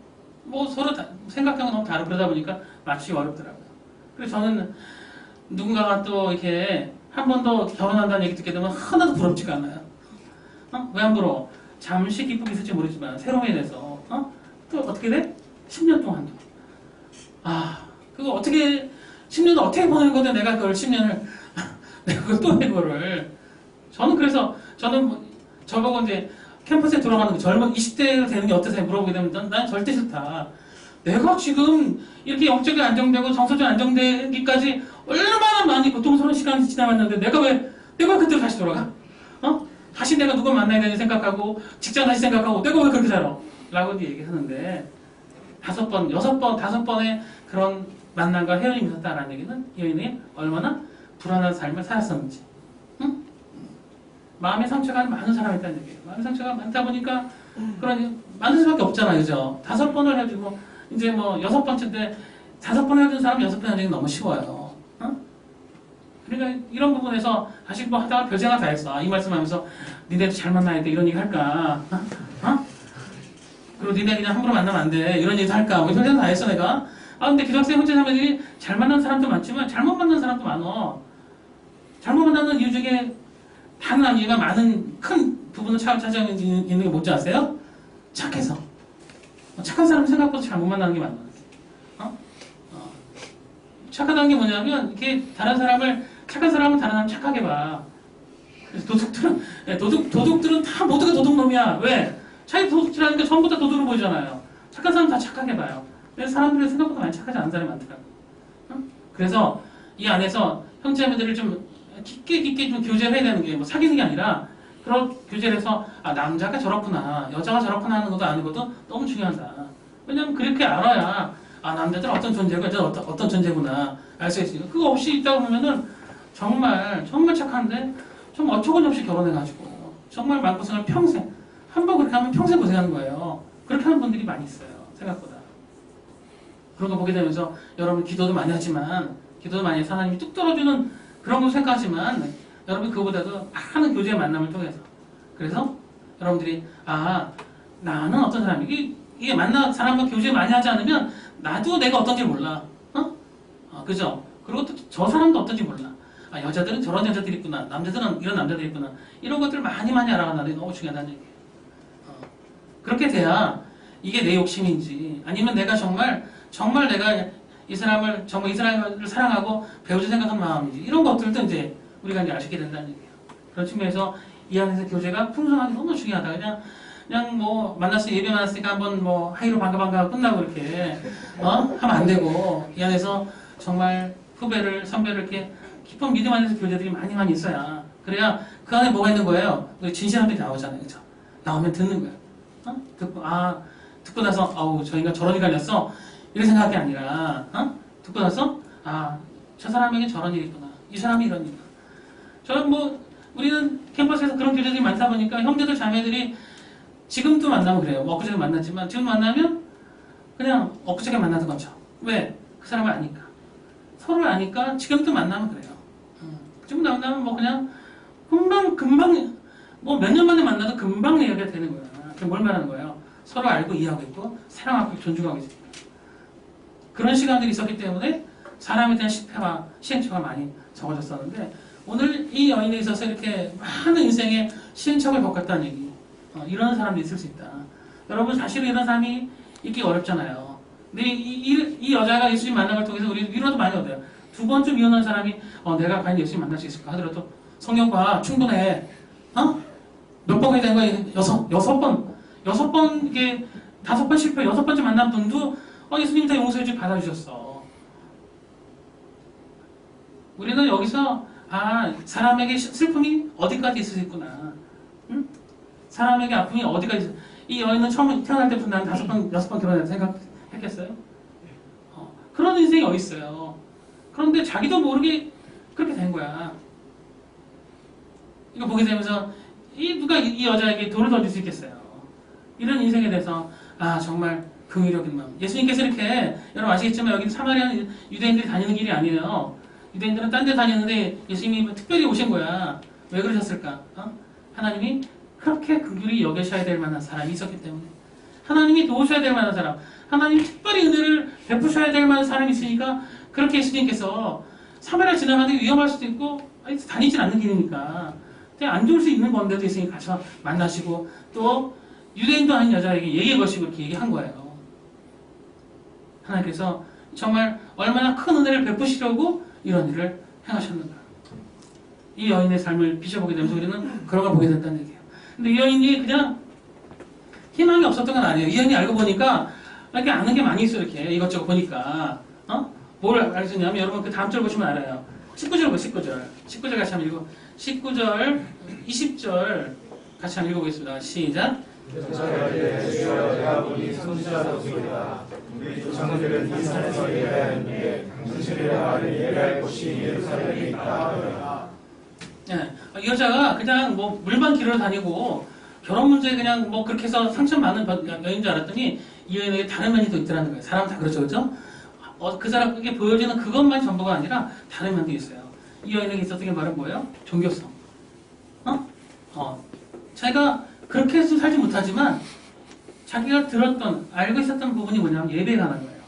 뭐 서로 생각하는 건 너무 다르고 그러다 보니까 맞추기 어렵더라고요. 그래서 저는 누군가가 또 이렇게 한 번 더 결혼한다는 얘기 듣게 되면 하나도 부럽지가 않아요. 왜 안 부러워? 잠시 기쁨이 있을지 모르지만 새로움에 대해서 또 어떻게 돼? 10년 동안도 그거 어떻게 10년을 어떻게 보낸 건데 내가 그걸 10년을 내가 그걸 또 해거를 저는 저보고 이제 캠퍼스에 들어가는 거 젊은 20대가 되는 게 어떠세요? 물어보게 되면 난 절대 싫다. 내가 지금 이렇게 영적이 안정되고 정서적으로 안정되기까지 얼마나 많이 고통스러운 시간이 지나왔는데 내가 왜 그때로 다시 돌아가? 다시 내가 누구 만나야 되는지 생각하고 직장 다시 생각하고 내가 왜 그렇게 살아? 라고 얘기하는데 5번, 6번, 5번의 그런 만남과 헤어짐이 있었다라는 얘기는 이 여인이 얼마나 불안한 삶을 살았었는지 마음의 상처가 많은 사람이 있다는 얘기예요. 마음의 상처가 많다 보니까 그런 많은 수밖에 없잖아요. 그죠? 5번을 헤어지고 이제 뭐 6번째인데 5번 헤어진 사람 6번 헤어지기 너무 쉬워요. 그러니까 이런 부분에서 사실 뭐 하다가 별생각 다 했어. 이 말씀하면서 니네도 잘 만나야 돼 이런 얘기 할까? 그리고 니네 그냥 함부로 만나면 안 돼 이런 얘기도 할까? 뭐 이런 생각 다 했어 내가. 근데 기독학생 혼자 자매들이 잘 만난 사람도 많지만 잘못 만난 사람도 많어. 잘못 만나는 이유 중에 다른 아니가 많은 큰 부분을 차지하고 있는 게 뭔지 아세요? 착해서. 착한 사람 생각보다 잘 못 만나는 게 많아. 착하다는 게 뭐냐면 이렇게 착한 사람은 다른 사람 착하게 봐. 그래서 도둑들은 다 모두가 도둑놈이야. 왜? 자기 도둑질하니까 전부 다 도둑으로 보이잖아요. 착한 사람 다 착하게 봐요. 그래서 사람들이 생각보다 많이 착하지 않은 사람이 많더라고요. 그래서 이 안에서 형제자매들을 좀 깊게 좀 교제를 해야 되는 게 뭐 사귀는 게 아니라 그런 교제를 해서 남자가 저렇구나 여자가 저렇구나 하는 것도 아는 것도 너무 중요하다. 왜냐면 그렇게 알아야 남자들은 어떤 존재고 여자는 어떤 존재구나 알 수 있으니까 그거 없이 있다 보면은 정말 착한데 좀 어처구니없이 결혼해가지고 정말 마음고생을 평생 한 번 그렇게 하면 평생 고생하는 거예요. 그렇게 하는 분들이 많이 있어요. 생각보다. 그런 거 보게 되면서 여러분 기도도 많이 하지만 기도도 많이 해서 하나님이 뚝 떨어주는 그런 거 생각하지만 여러분 그거보다도 많은 교제의 만남을 통해서 그래서 여러분들이 나는 어떤 사람이 이게 만나 사람과 교제 많이 하지 않으면 나도 내가 어떤지 몰라. 그죠? 그리고 또 저 사람도 어떤지 몰라. 여자들은 저런 여자들이 있구나. 남자들은 이런 남자들이 있구나. 이런 것들을 많이 알아간다는 게 너무 중요하다는 얘기예요. 그렇게 돼야 이게 내 욕심인지 아니면 내가 정말 내가 이 사람을 사랑하고 배우자 생각하는 마음인지 이런 것들도 이제 우리가 이제 알 수 있게 된다는 얘기예요. 그런 측면에서 이 안에서 교제가 풍성하기 너무 중요하다. 그냥 뭐 예배 만났으니까 한번 뭐 하이로 반가 끝나고 이렇게 하면 안 되고 이 안에서 정말 후배를 선배를 이렇게 깊은 믿음 안에서 교제들이 많이 있어야 그래야 그 안에 뭐가 있는 거예요? 진실함들이 나오잖아요. 그죠? 나오면 듣는 거예요. 듣고 나서 저 인간 저런 인간이었어 이렇게 생각할 게 아니라 듣고 나서 저 사람에게 저런 일이 있구나 이 사람이 이런 일이구나. 저는 우리는 캠퍼스에서 그런 교제들이 많다 보니까 형제들 자매들이 지금도 만나면 그래요. 엊그저께 만났지만 지금 만나면 그냥 엊그저께 만나던 것처럼. 왜? 그 사람을 아니까. 서로를 아니까 지금도 만나면 그래요. 지금 만나면 그냥 금방 몇 년 만에 만나도 금방 얘기가 되는 거야. 그럼 뭘 말하는 거예요? 서로 알고 이해하고 있고 사랑하고 존중하고 있습니다. 그런 시간들이 있었기 때문에 사람에 대한 실패와 시행착오가 많이 적어졌었는데 오늘 이 여인에 있어서 이렇게 많은 인생의 시행착오를 겪었다는 얘기. 이런 사람도 있을 수 있다. 여러분 사실은 이런 사람이 있기 어렵잖아요. 근데 이 여자가 예수님 만남을 통해서 우리 위로도 많이 얻어요. 2번쯤 이혼한 사람이 내가 과연 예수님 만날 수 있을까 하더라도 성경과 충분해. 몇 번이 된 거야? 6번 이게 5번 실패 6번째 만난 분도 예수님 다 용서해 주고 받아주셨어. 우리는 여기서 사람에게 슬픔이 어디까지 있을 수 있구나. 응? 사람에게 아픔이 어디까지 있을 이 여인은 처음 태어날 때부터 난 5번, 6번 결혼했다 생각했겠어요? 그런 인생이 어딨어요. 그런데 자기도 모르게 그렇게 된 거야. 이거 보게 되면서 누가 이 여자에게 돌을 던질 수 있겠어요. 이런 인생에 대해서 정말 긍휼적인 마음. 예수님께서 이렇게 여러분 아시겠지만 여기는 사마리아 유대인들이 다니는 길이 아니에요. 유대인들은 딴 데 다니는데 예수님이 특별히 오신 거야. 왜 그러셨을까? 하나님이 그렇게 긍휼히 여겨셔야 될 만한 사람이 있었기 때문에, 하나님이 도우셔야 될 만한 사람, 하나님이 특별히 은혜를 베푸셔야 될 만한 사람이 있으니까 그렇게 예수님께서 사마리아 지나가는데 위험할 수도 있고 다니진 않는 길이니까 그냥 안 좋을 수 있는 건데도 예수님이 가서 만나시고 또 유대인도 아닌 여자에게 얘기해 거시고 이렇게 얘기한 거예요. 하나님께서 정말 얼마나 큰 은혜를 베푸시려고 이런 일을 행하셨는가. 이 여인의 삶을 비춰보게 되면서 우리는 그런 걸 보게 된다는 얘기예요. 근데 이 여인이 그냥 희망이 없었던 건 아니에요. 이 여인이 알고 보니까 이렇게 아는 게 많이 있어요. 이렇게 이것저것 보니까 뭘 알겠냐면 여러분 그 다음 절 보시면 알아요. 19절 19절 같이 한번 읽어. 19절 20절 같이 한번 읽어보겠습니다. 시작. 내가 보니 선지자로서이다. 우리 조상들은 이 산에서 예배하였는데 당신의 말을 예배할 곳이 예루살렘에 있다 하더라. 이 여자가 그냥 뭐 물만 길러 다니고 결혼 문제에 그냥 뭐 그렇게 해서 상처 많은 여인인 줄 알았더니 이 여인에게 다른 면이 또 있더라는 거예요. 사람은 다 그렇죠, 그렇죠? 그 사람에게 보여지는 그것만 전부가 아니라 다른 면도 있어요. 이 여인에게 있었던 게 바로 뭐예요? 종교성. 자기가 그렇게 해서 살지 못하지만 자기가 들었던, 알고 있었던 부분이 뭐냐면 예배가 하는 거예요.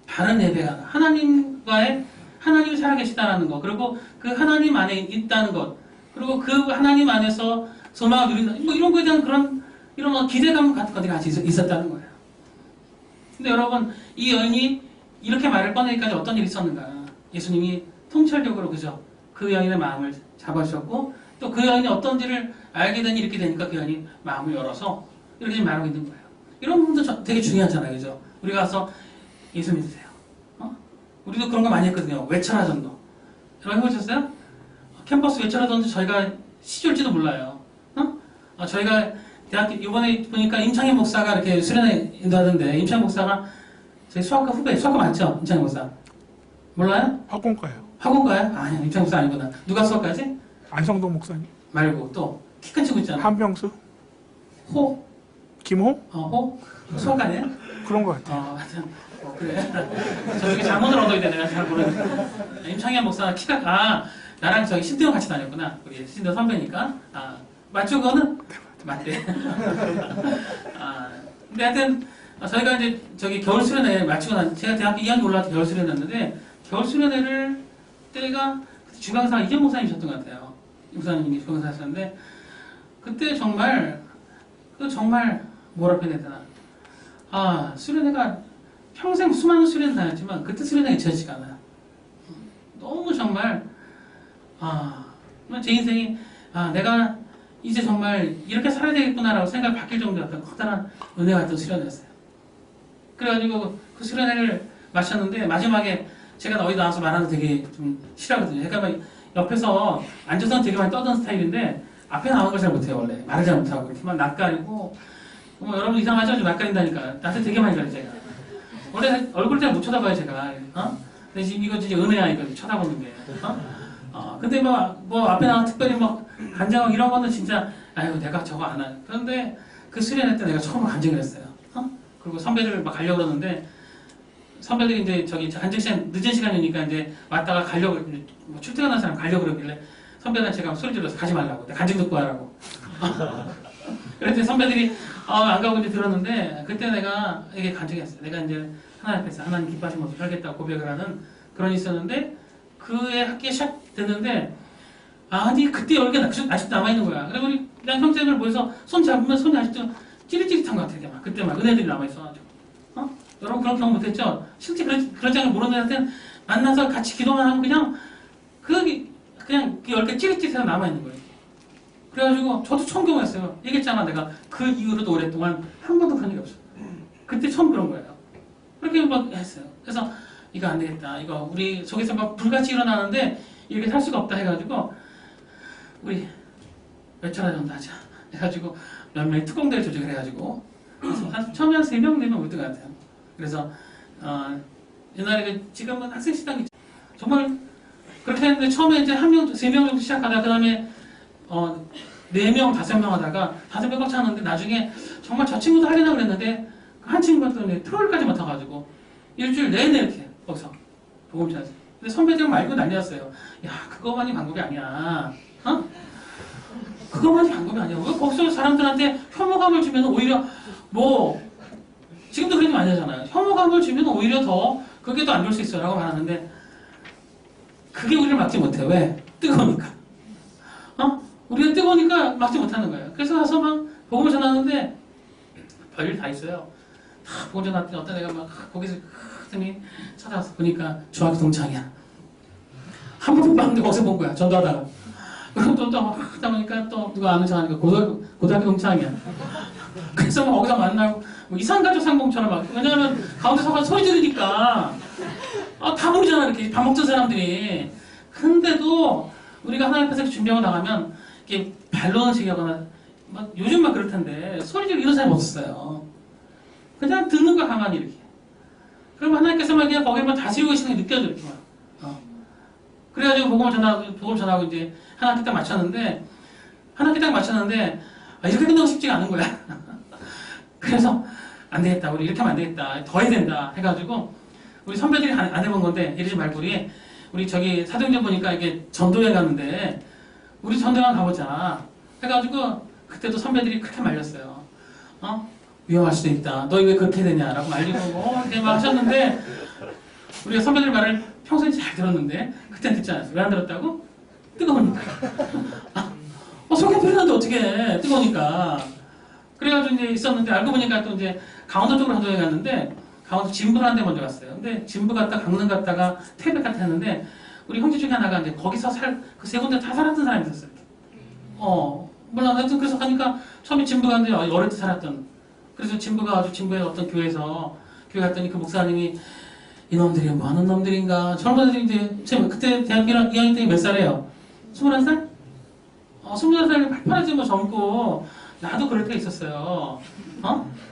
바른 예배가 하는. 하나님이 살아계시다는 것, 그리고 그 하나님 안에 있다는 것, 그리고 그 하나님 안에서 소망을 누린다. 뭐 이런 거에 대한 이런 기대감 같은 것들이 같이 있었다는 거예요. 근데 여러분, 이 여인이 이렇게 말을 꺼내기까지 어떤 일이 있었는가? 예수님이 통찰적으로 그 여인의 마음을 잡아주셨고, 또 그 여인이 어떤지를 알게 되니 이렇게 되니까 그 여인이 마음을 열어서 이렇게 말하고 있는 거예요. 이런 부분도 되게 중요하잖아요, 그죠? 우리가 가서 예수 믿으세요. 우리도 그런 거 많이 했거든요. 외쳐라 전도. 여러분 해보셨어요? 캠퍼스 외쳐라 전도 저희가 시줄지도 몰라요. 저희가 대학교 이번에 보니까 임창희 목사가 이렇게 수련회 인도하던데, 임창희 목사가 저희 수학과 후배, 수학과 맞죠? 임창희 목사. 몰라요? 학원가요. 학원가요? 아니요, 임창희 목사 아니구나. 누가 수학과지? 안성동 목사님. 말고 또 키 큰 친구 있잖아. 한병수. 호? 김호? 호? 수학과 아니에요? 그런 것 같아요. 하여튼 그래. 저쪽에 잘못을 얻어야 돼. 내가 잘 모르는데. 임창현 목사 키가 나랑 저기 신대원 같이 다녔구나. 우리 신대원 선배니까. 맞죠 그거는? 맞대. 근데 하여튼 저희가 이제 저기 겨울 수련회 마치고 제가 대학교 2학년 올라와서 겨울 수련회 했는데 겨울 수련회를 때가 주강사 이재 목사님이셨던 것 같아요. 목사님이 주강사 하셨는데 그때 정말 뭐라 표현해야 되나. 수련회가 평생 수많은 수련회 다녔지만 그때 수련회가 잊혀지지가 않아요. 너무 정말 제 인생이 내가 이제 정말 이렇게 살아야 되겠구나라고 생각을 바뀔 정도의 어떤 커다란 은혜가 있던 수련회였어요. 그래가지고 그 수련회를 마쳤는데 마지막에 제가 어디 나와서 말하는 거 되게 좀 싫어하거든요. 그러니까 막 옆에서 앉아서는 되게 많이 떠드는 스타일인데 앞에 나오는 걸 잘 못해요. 원래 말을 잘 못하고 이렇게 막 낯가리고 여러분 이상하죠? 낯가린다니까. 나한테 되게 많이 가려 제가. 원래 얼굴 잘 못 쳐다봐요 제가. 근데 지금 이거 진짜 은혜야 이거 쳐다보는 게. 근데 뭐 앞에 나와 특별히 뭐 간증하고 이런 거는 진짜 아유 내가 저거 안 해. 그런데 그 수련회 때 내가 처음으로 간증을 했어요. 그리고 선배들 막 가려고 그러는데 선배들이 이제 저기 간증 시간 늦은 시간이니까 이제 왔다가 가려고 뭐 출퇴근하는 사람 가려고 그러길래 선배들한테 제가 소리 질러서 가지 말라고. 간증 듣고 하라고. 그랬더니 선배들이 안 가고 이제 들었는데 그때 내가 이게 간증했어요. 내가 이제 하나님 앞에서 하나님 기뻐하신 모습 살겠다고 고백을 하는 그런 게 있었는데 그의 학기에 시작됐는데 아니 그때 열기가 아직도 남아있는 거야. 그래서 우리 그냥 형제들 모여서 손 잡으면 손이 아직도 찌릿찌릿한 것 같아. 그때 막 은혜들이 남아있어가지고. 여러분 그런 경험 못했죠? 실제 그런 장을 모르는 애한테는 만나서 같이 기도만 하면 그냥 그 10개 찌릿찌릿해서 남아있는 거예요. 그래가지고 저도 처음 경험했어요. 얘기했잖아 내가 그 이후로도 오랫동안 한 번도 그런 적이 없어요. 그때 처음 그런 거예요. 그렇게 막 했어요. 그래서 이거 안 되겠다. 이거 우리 속에서 막 불같이 일어나는데 이렇게 살 수가 없다 해가지고 우리 외쳐라 전도하자 해가지고 몇 명이 특공대를 조직을 해가지고 그래서 처음에 한 3명, 4명 올 것 같아요. 그래서 옛날에 지금은 학생식당이 정말 그렇게 했는데 처음에 이제 한 명, 3명 정도 시작하다가 그 다음에 4명, 5명 하다가 5명 꽉 찼는데 나중에 정말 저 친구도 하려나 그랬는데 한 친구가 또 토요일까지 맡아가지고 일주일 내내 이렇게 거기서 복음 전했어요. 근데 선배들 말고 난리였어요. 야, 그거만이 방법이 아니야. 어? 그거만이 방법이 아니야. 왜 거기서 사람들한테 혐오감을 주면 오히려 뭐 지금도 그렇게 많이 하잖아요. 혐오감을 주면 오히려 더 그게 더 안 좋을 수 있어요 라고 말하는데 그게 우리를 막지 못해. 왜? 뜨거우니까. 우리가 뜨거우니까 막지 못하는 거예요. 그래서 가서 막 복음을 전하는데 별일 다 있어요. 다 복음 전하더니 어떤 애가 막 거기서 하더니 찾아와서 보니까 중학교 동창이야. 한 번도 봤는데 거기서 본 거야. 전도하다가. 그럼 또 막 하다 보니까 또 누가 아는 척 하니까 고등학교 동창이야. 그래서 막 거기서 만나고 뭐 이상가족 상봉처럼 막 왜냐하면 가운데 서가지고 소리 지르니까 다 모르잖아 이렇게 밥 먹던 사람들이. 근데도 우리가 하나님 앞에서 준비하고 나가면 이렇게 반론을 제기하거나 막 요즘 막 그럴 텐데 소리 지르고 이런 사람이 없었어요. 그냥 듣는 거 가만히 이렇게. 그럼 하나님께서 막 그냥 거기만 다스리고 계시는 게 느껴져 이렇게 막. 그래가지고 복음 전하고 이제 한 학기 딱 마쳤는데 이렇게 끝나고 싶지가 않은 거야. 그래서 안 되겠다. 우리 이렇게 하면 안 되겠다. 더 해야 된다. 해가지고 우리 선배들이 안 해본 건데 이러지 말고 우리 저기 사도행전 보니까 이게 전도회 가는데 우리 전도회 가보자. 해가지고 그때도 선배들이 그렇게 말렸어요. 위험할 수도 있다. 너희 왜 그렇게 되냐라고 말리고 이렇게 막 하셨는데 우리가 선배들 말을 평소에 잘 들었는데 그때는 듣지 않았어요. 왜 안 들었다고? 뜨거우니까. 소개 필요한데 어떻게 해. 뜨거우니까. 그래가지고 이제 있었는데 알고 보니까 또 이제 강원도 쪽으로 한동에 갔는데 강원도 진부를 한 데 먼저 갔어요. 근데 진부 갔다 강릉 갔다가 태백 갔다 했는데 우리 형제 중에 하나가 이제 거기서 그 세 군데 다 살았던 사람이 있었어요. 몰라. 하여튼 그래서 가니까 처음에 진부 갔는데 어릴 때 살았던. 그래서 진부 가가지고 진부의 어떤 교회 갔더니 그 목사님이 이놈들이 뭐 하는 놈들인가. 젊은이들이 이제 그때 대학교 2학년 때 몇 살이에요? 21살? 21살이 팔팔하지 뭐 젊고 나도 그럴 때 있었어요.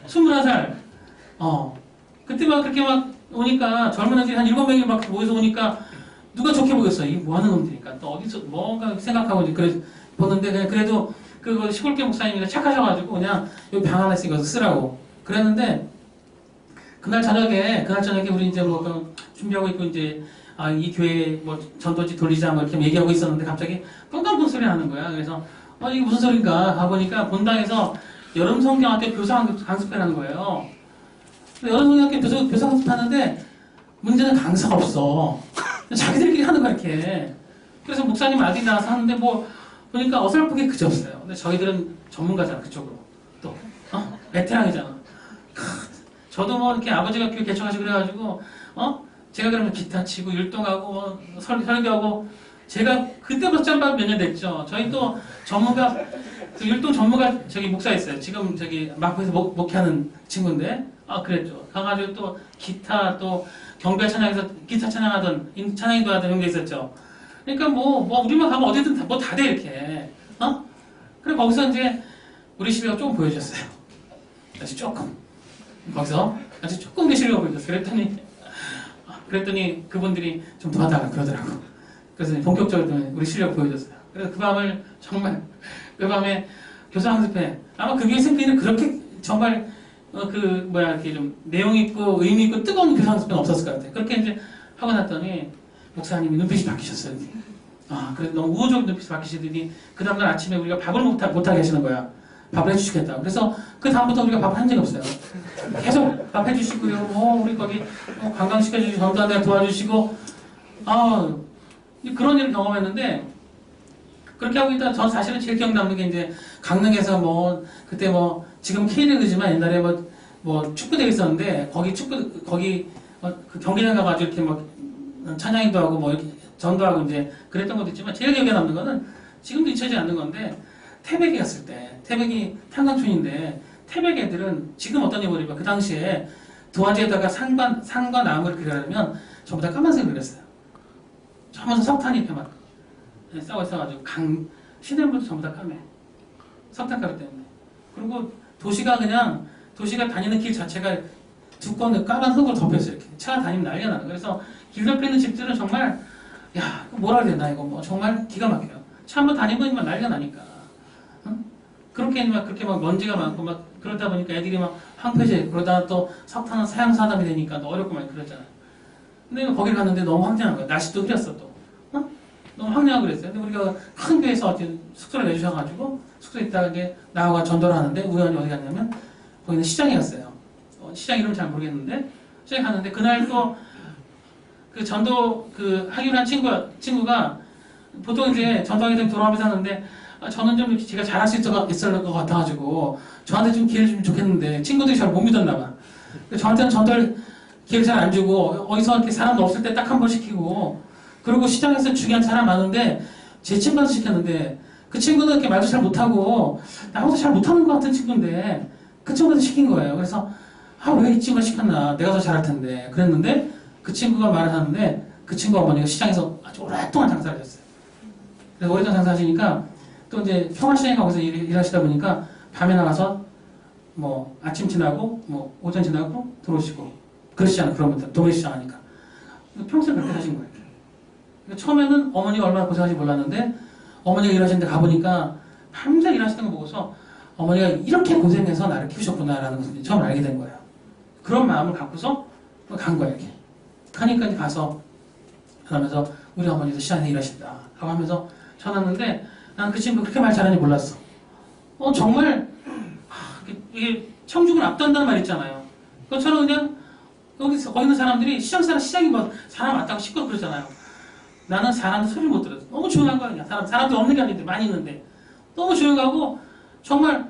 21살. 그때 막 그렇게 막 오니까 젊은 애들이 한 7명이 막 모여서 오니까 누가 좋게 보겠어. 이 뭐 하는 놈들이니까. 또 어디서 뭔가 생각하고 이제 그래 보는데 그냥 그래도 그 시골교 목사님이 착하셔가지고 그냥 여기 방 하나 있으니까 쓰라고 그랬는데 그날 저녁에 우리 이제 뭐 준비하고 있고 이제 이 교회 뭐 전도지 돌리자 뭐 이렇게 얘기하고 있었는데 갑자기 똥강풍 소리 나는 거야. 그래서 이게 무슨 소린가 가보니까 본당에서 여름 성경학교 교사 강습회라는 거예요. 여름 성경학교 교사 강습하는데 문제는 강사가 없어. 자기들끼리 하는 거야 이렇게. 그래서 목사님 아들이 나와서 하는데 뭐 보니까 어설프게 그쳤어요. 근데 저희들은 전문가잖아 그쪽으로. 또 베테랑이잖아. 저도 뭐 이렇게 아버지가 교회 개척하시고 그래가지고 제가 그러면 기타 치고 율동하고 설교하고 제가 그때부터 짬밥 몇 년 됐죠. 저희 또 전문가 그 율동 전문가 저기 목사 있어요. 지금 저기 마포에서 목회하는 친구인데 그랬죠. 가가지고 또 기타 또 경배 찬양에서 기타 찬양하던 찬양인도 하던 형제 있었죠. 그러니까 뭐 우리만 가면 어디든 뭐 다 돼 이렇게. 그래 거기서 이제 우리 시비가 조금 보여줬어요. 아주 조금. 거기서 아주 조금 내 실력을 보여줬어요. 그랬더니 그분들이 좀 도와달라 그러더라고. 그래서 본격적으로 우리 실력 보여줬어요. 그래서 그 밤을 정말 그 밤에 교사 강습회 아마 그 교회 생기는 그렇게 정말 이렇게 좀 내용 있고 의미 있고 뜨거운 교사 강습회는 없었을 것 같아요. 그렇게 이제 하고 났더니 목사님이 눈빛이 바뀌셨어요. 그래서 너무 우호적인 눈빛이 바뀌시더니 그 다음날 아침에 우리가 밥을 못하게 하시는 거야. 밥을 해주시겠다고. 그래서 그 다음부터 우리가 밥을 한 적이 없어요. 계속 밥 해주시고요. 우리 거기 관광시켜주시고 전도하는 데 도와주시고 그런 일을 경험했는데 그렇게 하고 있다 전 사실은 제일 기억 남는 게 이제 강릉에서 그때 지금 K리그지만 옛날에 뭐 축구대회 있었는데 거기 그 경기장 가가지고 이렇게 찬양인도 하고 이렇게 전도하고 이제 그랬던 것도 있지만 제일 기억에 남는 거는 지금도 잊혀지지 않는 건데 태백에 갔을 때 태백이 탄광촌인데 태백 애들은 지금 어떤 입을 입어 그 당시에 도화지에다가 산과 나무를 그리려면 전부 다 까만색을 그렸어요. 전부 다 석탄 잎에 막 싸워 있어가지고 시내물도 전부 다 까매. 석탄가루 때문에. 그리고 도시가 다니는 길 자체가 두꺼운 까만 흙으로 덮였어요. 이렇게. 차가 다니면 난리가 나는. 그래서 길 옆에 있는 집들은 정말 야, 뭐라 그래야 되나, 이거 뭐, 정말 기가 막혀요. 차 한번 다니면 막 난리가 나니까. 응? 그렇게 막 먼지가 많고 막 그러다 보니까 애들이 막 황폐제, 그러다가 또 석탄은 사양사담이 되니까 또 어렵고 막 그러잖아요. 근데 거기 갔는데 너무 황량한 거야. 날씨도 흐렸어, 또. 어? 너무 황량하고 그랬어요. 근데 우리가 큰 교회에서 어쨌든 숙소를 내주셔가지고 숙소에 있다가 이제 나하고 전도를 하는데 우연히 어디 갔냐면 거기는 시장에 갔어요. 시장 이름 잘 모르겠는데 시장에 갔는데 그날 또 그 전도 그 하기로 한 친구가 보통 이제 전도하게 되면 돌아오면서 하는데 저는 좀 이렇게 제가 잘할 수 있을 것 같아가지고 저한테 좀 기회를 주면 좋겠는데 친구들이 잘 못 믿었나 봐. 저한테는 전도를 기회를 잘 안 주고 어디서 이렇게 사람도 없을 때 딱 한 번 시키고 그리고 시장에서 중요한 사람 많은데 제 친구한테 시켰는데 그 친구는 이렇게 말도 잘 못하고 나보다 잘 못하는 것 같은 친구인데 그 친구한테 시킨 거예요. 그래서 왜 이 친구가 시켰나 내가 더 잘할 텐데 그랬는데 그 친구가 말을 하는데 그 친구 어머니가 시장에서 아주 오랫동안 장사를 하셨어요. 그래서 오랫동안 장사하시니까 또 이제 평화시장에 거기서 일하시다 보니까 밤에 나가서 뭐 아침 지나고 뭐 오전 지나고 들어오시고 그러시잖아요. 그러면 도매시장 하니까 평생 그렇게 하신 거예요. 그러니까 처음에는 어머니가 얼마나 고생하신지 몰랐는데 어머니가 일하시는데 가보니까 밤새 일하시는 거 보고서 어머니가 이렇게 고생해서 나를 키우셨구나라는 것을 처음 알게 된 거예요. 그런 마음을 갖고서 간 거예요. 이렇게. 가니까 이제 가서 그러면서 우리 어머니도 시장에서 일하신다 하고 하면서 전화했는데 난 그 친구 그렇게 말 잘하는지 몰랐어. 정말 이게 청중을 압도한다는 말 있잖아요. 그것처럼 그냥 거기 있는 사람들이 시장이 뭐 사람 왔다고 시끄럽고 그러잖아요. 나는 사람 소리를 못 들었어. 너무 조용한 거야. 그냥 사람들 없는 게 아닌데 많이 있는데 너무 조용하고 정말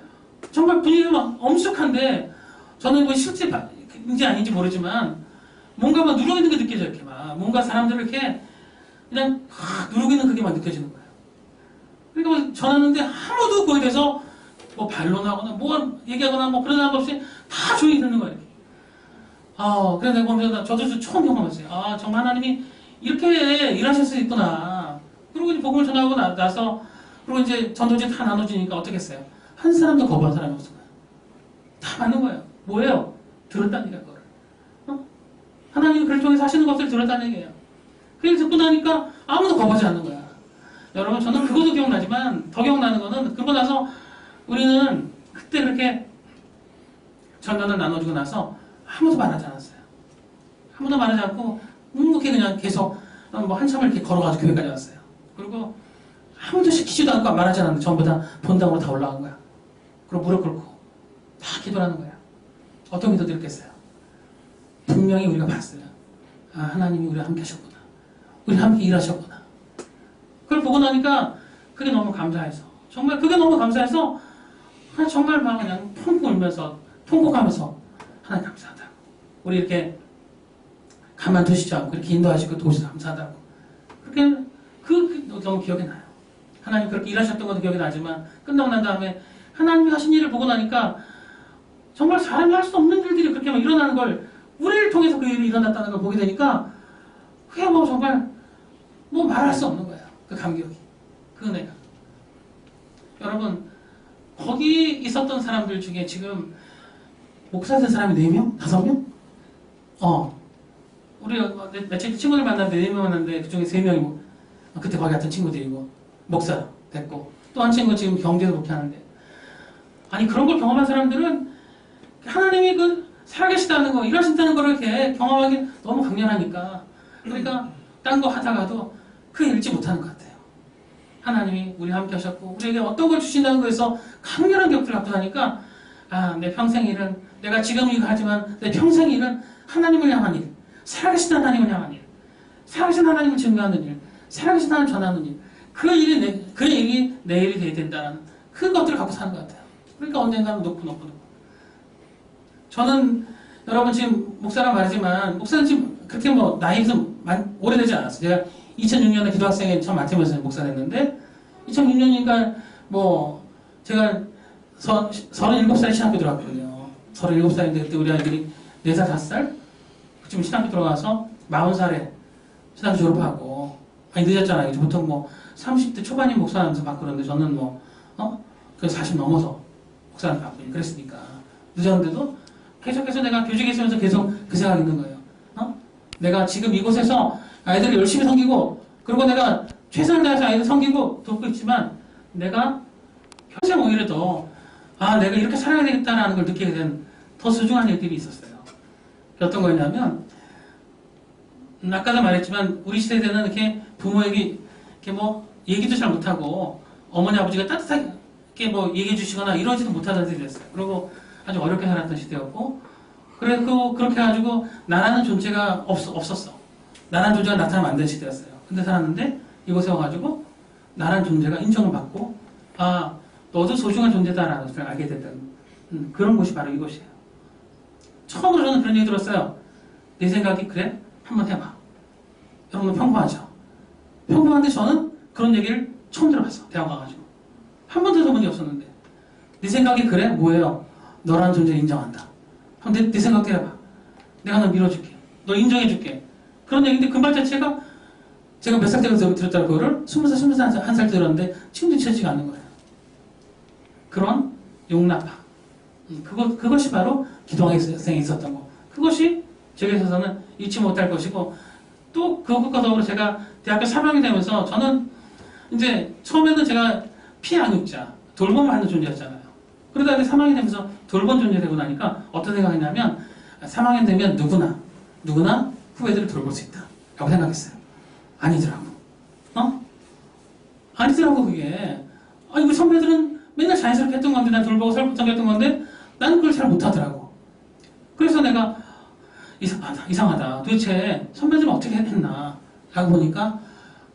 분위기가 막 엄숙한데 저는 뭐 실제인지 아닌지 모르지만 뭔가 막 누르고 있는 게 느껴져요. 이렇게 막 뭔가 사람들을 이렇게 그냥 누르고 있는 그게 막 느껴지는 거예요. 그러니까 뭐 전화하는데 아무도 거기에 대해서 뭐 반론하거나 뭐 얘기하거나 뭐 그런 사람 없이 다 조용히 듣는 거예요. 이렇게. 그래서 내가 보면서 저도 처음 경험했어요. 정말 하나님이 이렇게 일하실 수 있구나. 그리고 이제 복음을 전하고 나서 그리고 이제 전도지 다 나눠지니까 어떻게 했어요? 한 사람도 거부한 사람이 없어요. 다 맞는 거예요. 뭐예요? 들었다는 얘기야, 그거를. 하나님이 그를 통해서 하시는 것을 들었다는 얘기예요. 그래서 듣고 나니까 아무도 거부하지 않는 거야. 여러분, 저는 그것도 기억나지만 더 기억나는 거는 그러고 나서 우리는 그때 그렇게 전도를 나눠주고 나서 아무도 말하지 않았어요. 아무도 말하지 않고 묵묵히 그냥 계속 뭐 한참을 이렇게 걸어가지고 교회까지 왔어요. 그리고 아무도 시키지도 않고 말하지 않았는데 전부 다 본당으로 다 올라간 거야. 그리고 무릎 꿇고 다 기도하는 거야. 어떤 기도 드렸겠어요? 분명히 우리가 봤어요. 하나님이 우리와 함께 하셨구나. 우리 함께 일하셨구나. 그걸 보고 나니까 그게 너무 감사해서 정말 그게 너무 감사해서 정말 막 그냥 펑펑 울면서 통곡하면서 하나님 감사하다고 우리 이렇게 가만두시지 않고 이렇게 인도하시고 도우셔서 감사하다고 그렇게 너무 기억이 나요. 하나님 그렇게 일하셨던 것도 기억이 나지만 끝나고 난 다음에 하나님이 하신 일을 보고 나니까 정말 사람이 할 수 없는 일들이 그렇게 막 일어나는 걸 우리를 통해서 그 일이 일어났다는 걸 보게 되니까 그게 뭐 정말 뭐 말할 수 없는 거예요. 그 감격이, 그 은혜가. 여러분 거기 있었던 사람들 중에 지금 목사 된 사람이 4명? 5명? 우리 며칠 친구들 만났는데 4명 만났는데 그 중에 3명이 그때 거기 갔던 친구들이고 목사 됐고 또 한 친구 지금 경제도 그렇게 하는데 아니 그런 걸 경험한 사람들은 하나님이 그 살아계시다는 거 일하신다는 걸 이렇게 경험하기 너무 강렬하니까 그러니까 딴 거 하다가도 그 읽지 못하는 것 같아요. 하나님이 우리 함께 하셨고 우리에게 어떤 걸 주신다는 거에서 강렬한 기억들을 갖고 나니까 내 평생 일은 내가 지금 이거 하지만 내 평생 일은 하나님을 향한 일 살아계신 하나님을 향한 일 살아계신 하나님을 증거하는 일 살아계신 하나님을 전하는 일 그 일이 내 일이 돼야 된다는 그 것들을 갖고 사는 것 같아요. 그러니까 언젠가는 높고 저는 여러분 지금 목사랑 말하지만 목사는 지금 그렇게 뭐 나이가 좀 오래되지 않았어요. 제가 2006년에 기도학생회 처음 맡으면서 목사 됐는데 2006년이니까 뭐 제가 37살에 신학교 들어갔거든요. 37살인데 그때 우리 아이들이 4살, 5살? 그쯤 신학교 들어가서 40살에 신학교 졸업하고 늦었잖아요. 보통 뭐 30대 초반인 목사하면서 받고 그러는데 저는 그 40 넘어서 목사를 받고 그랬으니까 늦었는데도 계속해서 내가 교직에 있으면서 계속 그 생각이 있는 거예요. 내가 지금 이곳에서 아이들을 열심히 섬기고 그리고 내가 최선을 다해서 아이를 섬기고 돕고 있지만 내가 평생 오히려 더 내가 이렇게 살아야 되겠다라는 걸 느끼게 된 더 소중한 일들이 있었어요. 어떤 거였냐면 아까도 말했지만 우리 시대에는 이렇게 부모에게 이렇게 뭐 얘기도 잘 못하고 어머니 아버지가 따뜻하게 뭐 얘기해 주시거나 이러지도 못하던 시대였어요. 그리고 아주 어렵게 살았던 시대였고 그래서 그렇게 해가지고 나라는 존재가 없었어. 나라는 존재가 나타나면 안 되는 시대였어요. 근데 살았는데 이곳에 와가지고 나라는 존재가 인정을 받고 너도 소중한 존재다라는 것을 알게 됐던 그런 곳이 바로 이곳이에요. 처음으로 저는 그런 얘기 들었어요. 내 생각이 그래? 한번 해봐. 여러분 평범하죠? 평범한데 저는 그런 얘기를 처음 들어봤어. 대학 와가지고. 한 번도 들어본 적이 없었는데. 네 생각이 그래? 뭐예요? 너라는 존재를 인정한다. 한번 네 생각 해봐. 내가 너 밀어줄게. 너 인정해줄게. 그런 얘기인데 그 말 자체가 제가 몇 살 때 들었다는 그거를 20살, 21살 때 들었는데 지금도 잊혀지지가 않는 거예요. 그런 용납함. 그것이 바로 기도학생에 있었던 거. 그것이 제게 있어서는 잊지 못할 것이고 또 그것과 더불어 제가 대학교 3학년이 되면서 저는 이제 처음에는 제가 피양육자, 돌봄을 하는 존재였잖아요. 그러다 이제 3학년이 되면서 돌봄 존재 되고 나니까 어떤 생각이 했냐면 3학년 되면 누구나 후배들을 돌볼 수 있다 라고 생각했어요. 아니더라고. 아니더라고 그게. 우리 선배들은 맨날 자연스럽게 했던 건데 난 돌보고 설부터 했던 건데 나는 그걸 잘 못하더라고. 그래서 내가 이상하다. 도대체 선배들은 어떻게 했나 라고 보니까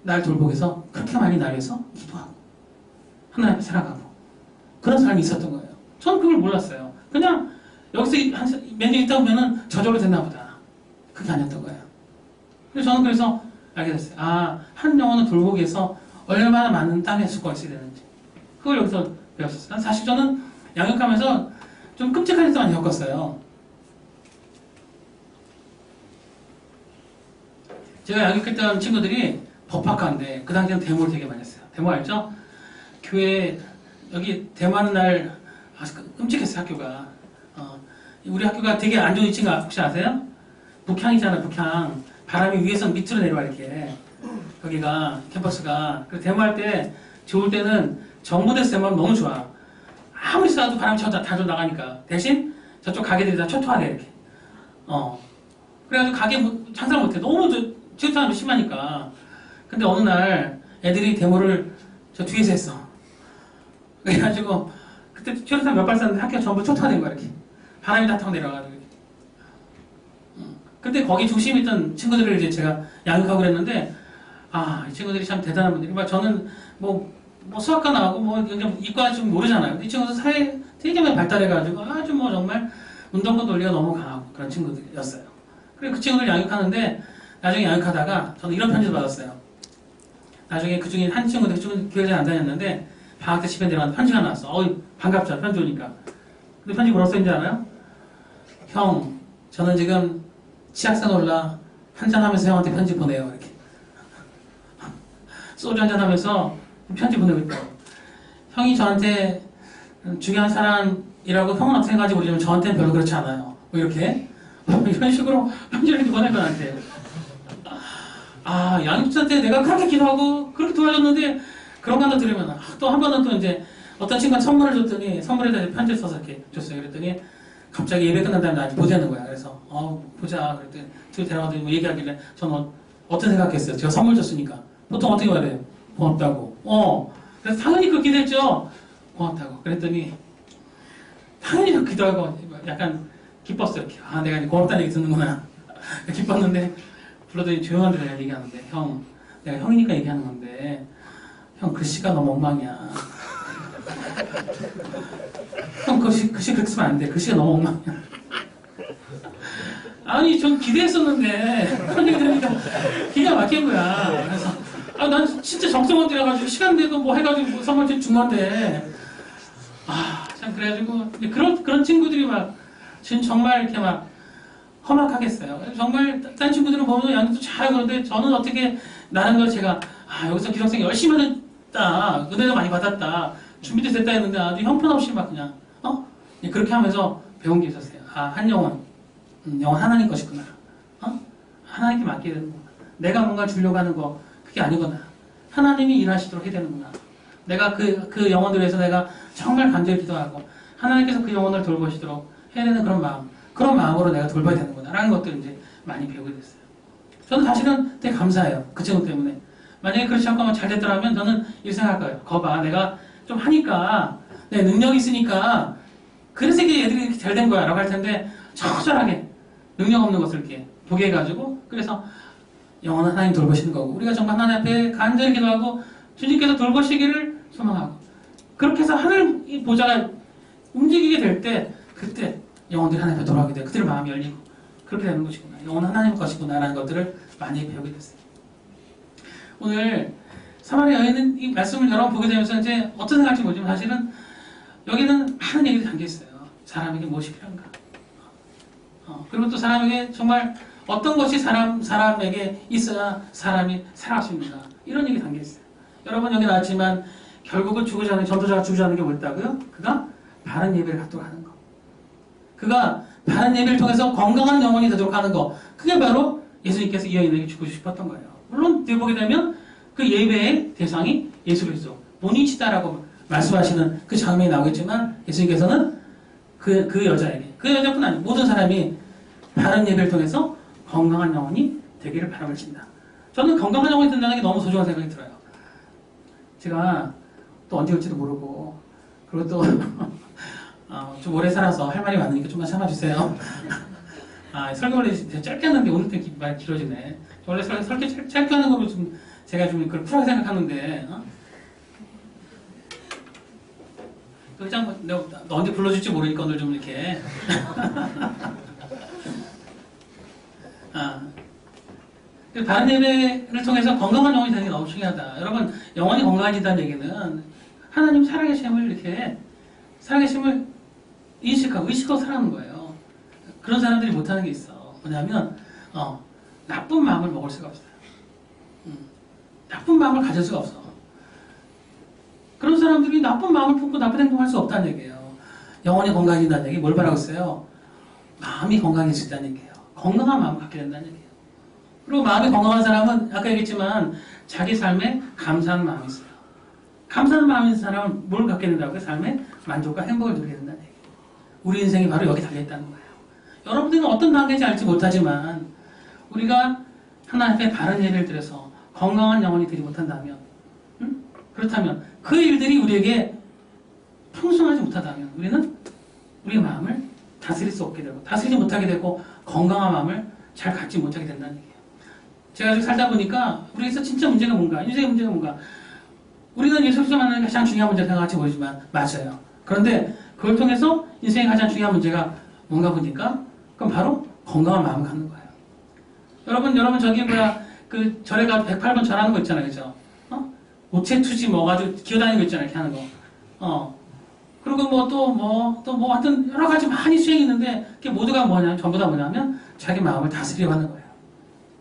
날 돌보기 위해서 그렇게 많이 날 위해서 기도하고 하나님 앞에 살아가고 그런 사람이 있었던 거예요. 저는 그걸 몰랐어요. 그냥 여기서 몇 년 있다 보면은 저절로 됐나 보다. 그게 아니었던 거예요. 그래서 저는 알게 됐어요. 한 영혼을 돌보기 위해서 얼마나 많은 땀의 수고가 있어야 되는지 그걸 여기서 배웠었어요. 사실 저는 양육하면서 좀 끔찍한 일도 많이 겪었어요. 제가 양육했던 친구들이 법학과인데 그 당시에는 데모를 되게 많이 했어요. 데모 알죠? 교회 여기 데모하는 날 끔찍했어요. 학교가. 우리 학교가 되게 안 좋은 위치인가 혹시 아세요? 북향이잖아요. 북향. 바람이 위에서 밑으로 내려와 이렇게. 여기가 캠퍼스가. 그래서 데모할 때 좋을 때는 정부대에서 데모하면 너무 좋아. 아무리 쏴도 바람이 다 나가니까. 대신 저쪽 가게들이 다 초토화돼 이렇게. 그래가지고 가게 장사 못해. 너무 질투하는 게 심하니까. 근데 어느 날 애들이 데모를 저 뒤에서 했어. 그래가지고 그때 최루탄 몇 발 쐈는데 학교가 전부 초토화된 거야 이렇게. 바람이 다 타고 내려가지고 이렇게. 근데 거기 중심에 있던 친구들을 이제 제가 양육하고 그랬는데 이 친구들이 참 대단한 분들이. 저는 뭐 수학과 나오고 이과 좀 모르잖아요. 이 친구들 사회 되게 많이 발달해가지고 아주 정말 운동권 논리가 너무 강하고 그런 친구들이었어요. 그리고 그 친구들 양육하는데 나중에 양육하다가 저는 이런 편지를 받았어요. 나중에 그 중에 한 친구들 교회에 안 다녔는데 방학 때 집에 내려갔는데 편지가 나왔어. 반갑죠. 편지 오니까. 근데 편지 뭐라고 써있는지 알아요? 형, 저는 지금 치약산 올라 한잔하면서 형한테 편지 보내요. 이렇게. 소주 한잔하면서 편지 보내고 있다고. 형이 저한테 중요한 사람이라고 형은 어떻게 생각하지 모르지만 저한테는 별로 그렇지 않아요. 이렇게. 이런 식으로 편지를 이렇게 보낼 거한테. 양육자 때 내가 그렇게 기도하고 그렇게 도와줬는데 그런 거 하나 들으면 또 한 번은 또 이제 어떤 친구가 선물을 줬더니 선물에다 편지를 써서 이렇게 줬어요. 그랬더니 갑자기 예배 끝난 다음에 나한테 보자는 거야. 그래서 보자. 그랬더니 둘이 데려가더니 얘기하길래 저는 어떤 생각했어요. 제가 선물 줬으니까. 보통 어떻게 말해요? 고맙다고. 그래서 당연히 그 기대했죠. 고맙다고. 그랬더니 당연히 그 기도하고 약간 기뻤어요. 이렇게. 내가 이제 고맙다는 얘기 듣는구나. 기뻤는데 불러더니 조용한 데서 얘기하는데 형, 내가 형이니까 얘기하는 건데 형 글씨가 너무 엉망이야. 형 글씨 그렇게 쓰면 안 돼. 글씨가 너무 엉망이야. 전 기대했었는데 그런 얘기 들으니까 기가 막힌 거야. 그래서 난 진짜 정성을 들여가지고 시간 내고 뭐 해가지고 선물 준 건데 참 그래가지고 그런 친구들이 정말 이렇게 험악하겠어요. 정말 딴 친구들은 보면 양육도 잘하고 그러는데 저는 어떻게 나는 걸 제가 여기서 기독생 열심히 했다. 은혜도 많이 받았다. 준비도 됐다 했는데 아주 형편없이 그냥 그렇게 하면서 배운 게 있었어요. 한 영혼 하나님 것이구나. 하나님께 맡기게 되는 거. 내가 뭔가 주려고 하는 거 그게 아니구나. 하나님이 일하시도록 해야 되는구나. 내가 그 영혼들을 위해서 내가 정말 간절히 기도하고 하나님께서 그 영혼을 돌보시도록 해야 되는 그런 마음으로 내가 돌봐야 되는구나 라는 것들을 이제 많이 배우게 됐어요. 저는 사실은 되게 감사해요. 그 친구 때문에. 만약에 그렇지 않고 잘 됐더라면 저는 이렇게 생각할 거예요. 거봐, 내가 좀 하니까 내 능력이 있으니까 그래서 이게 애들이 이렇게 잘 된 거야 라고 할 텐데 처절하게 능력 없는 것을 이렇게 보게 해가지고 그래서 영원한 하나님 돌보시는 거고 우리가 정말 하나님 앞에 간절히 기도하고 주님께서 돌보시기를 소망하고 그렇게 해서 하늘 이 보좌가 움직이게 될 때 그때 영혼들이 하나님 앞에 돌아가게 돼요. 그들 마음이 열리고 그렇게 되는 것이구나. 영혼은 하나님 것이구나 라는 것들을 많이 배우게 됐어요. 오늘 사마리아 여인은 이 말씀을 여러 번 보게 되면서 이제 어떤 생각인지 모르지만 사실은 여기는 많은 얘기들이 담겨있어요. 사람에게 무엇이 필요한가. 그리고 또 사람에게 정말 어떤 것이 사람에게 있어야 사람이 살아갈 수 있는가. 이런 얘기 담겨있어요. 여러분 여기 나왔지만 결국은 죽지 않는 전도자가 죽지 않는 게 뭐였다고요? 그가 바른 예배를 갖도록 하는 거. 그가 바른 예배를 통해서 건강한 영혼이 되도록 하는 거. 그게 바로 예수님께서 이 여인에게 주고 싶었던 거예요. 물론 뒤에 보게 되면 그 예배의 대상이 예수 그리스도 본인이시다라고 말씀하시는 그 장면이 나오겠지만 예수님께서는 그 여자에게 그 여자뿐 아니고 모든 사람이 바른 예배를 통해서 건강한 영혼이 되기를 바람을 친다. 저는 건강한 영혼이 된다는 게 너무 소중한 생각이 들어요. 제가 또 언제 올지도 모르고 그리고 또 좀 오래 살아서 할 말이 많으니까 좀만 참아주세요. 설교를 짧게 하는데 오늘 때 많이 길어지네. 원래 설교 짧게 하는 거로 좀 제가 좀 그걸 쿨하게 생각하는데 그냥 내가 너 언제 불러줄지 모르니까 오늘 좀 이렇게 바른 예배를 통해서 건강한 영혼이 되는 게 너무 중요하다. 여러분 영혼이 건강해진다는 얘기는 하나님 살아계심을 이렇게 살아계심을 의식하고 살아가는 거예요. 그런 사람들이 못하는 게 있어. 뭐냐면 나쁜 마음을 먹을 수가 없어요. 나쁜 마음을 가질 수가 없어. 그런 사람들이 나쁜 마음을 품고 나쁜 행동할 수 없다는 얘기예요. 영혼이 건강해진다는 얘기 뭘 바라고 있어요? 마음이 건강해진다는 얘기예요. 건강한 마음을 갖게 된다는 얘기예요. 그리고 마음이 건강한 사람은 아까 얘기했지만 자기 삶에 감사하는 마음이 있어요. 감사하는 마음이 있는 사람은 뭘 갖게 된다고요? 삶에 만족과 행복을 누리게 된다는 얘기예요. 우리 인생이 바로 여기 달려있다는 거예요. 여러분들은 어떤 단계인지 알지 못하지만 우리가 하나님 앞에 바른 예배를 드려서 건강한 영혼이 되지 못한다면 그렇다면 그 일들이 우리에게 풍성하지 못하다면 우리는 우리의 마음을 다스릴 수 없게 되고 다스리지 못하게 되고 건강한 마음을 잘 갖지 못하게 된다는 얘기예요. 제가 지금 살다 보니까 우리에서 진짜 문제가 뭔가 인생의 문제가 뭔가 우리는 예수 그리스도 만나는 게 가장 중요한 문제가 생각할지 모르지만 맞아요. 그런데 그걸 통해서 인생의 가장 중요한 문제가 뭔가 보니까 그럼 바로 건강한 마음을 갖는 거예요. 여러분 저기 그 절에 가서 108번 절하는 거 있잖아요. 그죠? 오체투지 뭐 가지고 기어다니는 거 있잖아요. 이렇게 하는 거. 그리고 또 하여튼 여러 가지 많이 수행이 있는데 그게 모두가 전부 다 뭐냐면 자기 마음을 다스리려고 하는 거예요.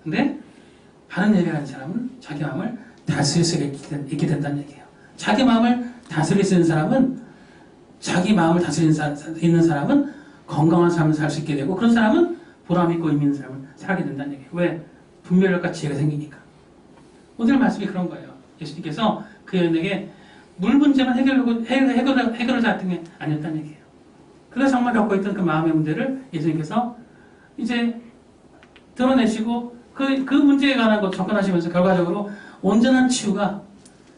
근데 바른 예배하는 사람은 자기 마음을 다스릴 수 있게 된다는 얘기예요. 자기 마음을 다스릴 수 있는 사람은 자기 마음을 다스리는 사람은 건강한 삶을 살 수 있게 되고 그런 사람은 보람 있고 의미 있는 삶을 살게 된다는 얘기예요. 왜? 분별력과 지혜가 생기니까. 오늘 말씀이 그런 거예요. 예수님께서 그 여인에게 물 문제만 해결을 했던 게 아니었다는 얘기예요. 그가 정말 겪고 있던 그 마음의 문제를 예수님께서 이제 드러내시고 그 문제에 관한 것 접근하시면서 결과적으로 온전한 치유가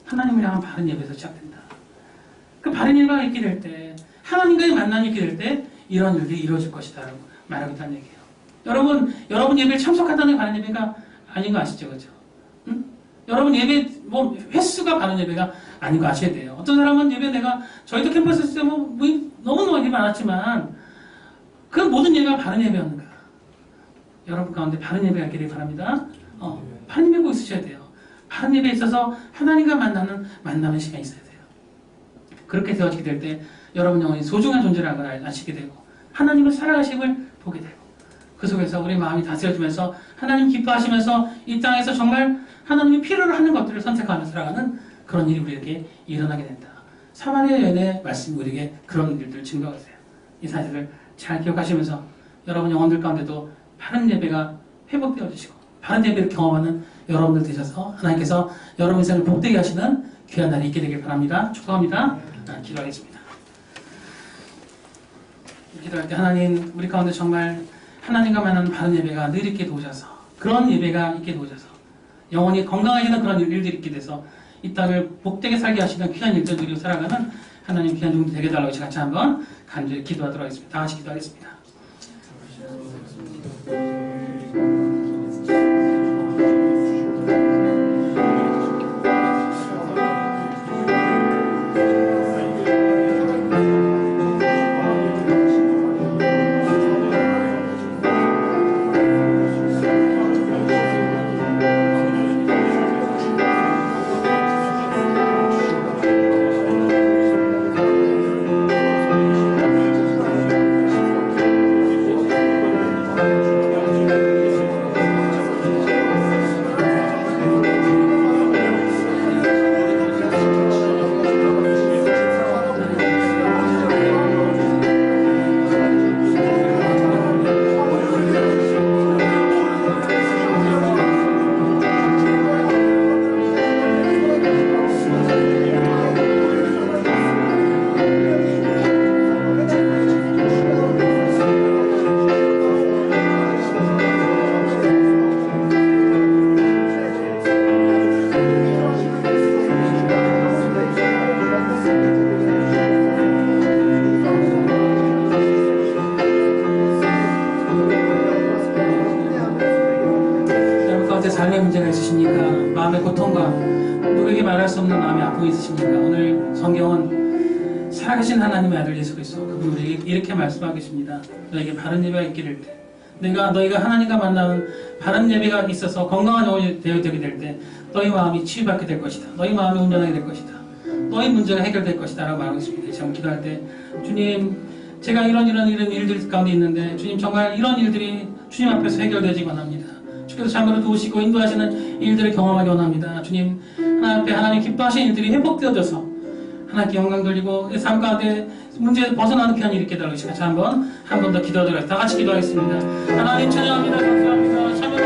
하나님을 향한 바른 예배에서 시작된다. 그 바른 예배가 있게 될 때 하나님과의 만남이 있게 될 때 이런 일들이 이루어질 것이다 라고 말하고 있다는 얘기예요. 여러분 예배에 참석한다는 게 바른 예배가 아닌 거 아시죠? 그죠? 응? 여러분 예배 횟수가 바른 예배가 아닌 거 아셔야 돼요. 어떤 사람은 예배 저희도 캠퍼스 있을 때 너무너무 예배 많았지만 그 모든 예배가 바른 예배였는가? 여러분 가운데 바른 예배가 있기를 바랍니다. 바른 예배 꼭 있으셔야 돼요. 바른 예배에 있어서 하나님과 만나는 시간이 있어야 돼요. 그렇게 되어지게 될 때 여러분 영혼이 소중한 존재라는 걸 아시게 되고 하나님을 살아가심을 보게 되고 그 속에서 우리 마음이 다스려지면서 하나님 기뻐하시면서 이 땅에서 정말 하나님이 필요로 하는 것들을 선택하며 살아가는 그런 일이 우리에게 일어나게 된다. 사마리아 여인의 말씀이 우리에게 그런 일들을 증거하세요. 이 사실을 잘 기억하시면서 여러분 영혼들 가운데도 바른 예배가 회복되어 주시고 바른 예배를 경험하는 여러분들 되셔서 하나님께서 여러분 인생을 복되게 하시는 귀한 날이 있게 되길 바랍니다. 축복합니다. 기도하겠습니다. 기도할 때 하나님 우리 가운데 정말 하나님과 만나는 바른 예배가 늘 있게 도우셔서 그런 예배가 있게 도우셔서 영원히 건강해지는 그런 일들이 있게 돼서 이 땅을 복되게 살게 하시는 귀한 일들 누리고 살아가는 하나님 귀한 종들 되게 달라고 같이 한번 간절히 기도하도록 하겠습니다. 다 같이 기도하겠습니다. 삶의 문제가 있으십니까? 마음의 고통과 누구에게 말할 수 없는 마음의 아픔이 있으십니까? 오늘 성경은 살아계신 하나님의 아들 예수 그리스도 그분 우리에게 이렇게 말씀하고 계십니다. 너에게 바른 예배가 있기를 때 너희가 하나님과 만나는 바른 예배가 있어서 건강한 영혼이 되게 될 때 너희 마음이 치유받게 될 것이다. 너희 마음이 온전하게 될 것이다. 너희 문제가 해결될 것이다 라고 말하고 있습니다. 지금 기도할 때 주님 제가 이런 일들 가운데 있는데 주님 정말 이런 일들이 주님 앞에서 해결되지 원합니다. 주께서 참으로 도우시고 인도하시는 일들을 경험하기 원합니다. 주님 하나님 앞에 하나님 기뻐하시는 일들이 회복되어져서 하나님께 영광 돌리고 삶 가운데 문제에서 벗어나는 귀한 일이 있게 달라고 같이 한 번 더 기도하도록 다 같이 기도하겠습니다. 하나님 찬양합니다. 감사합니다. 참으로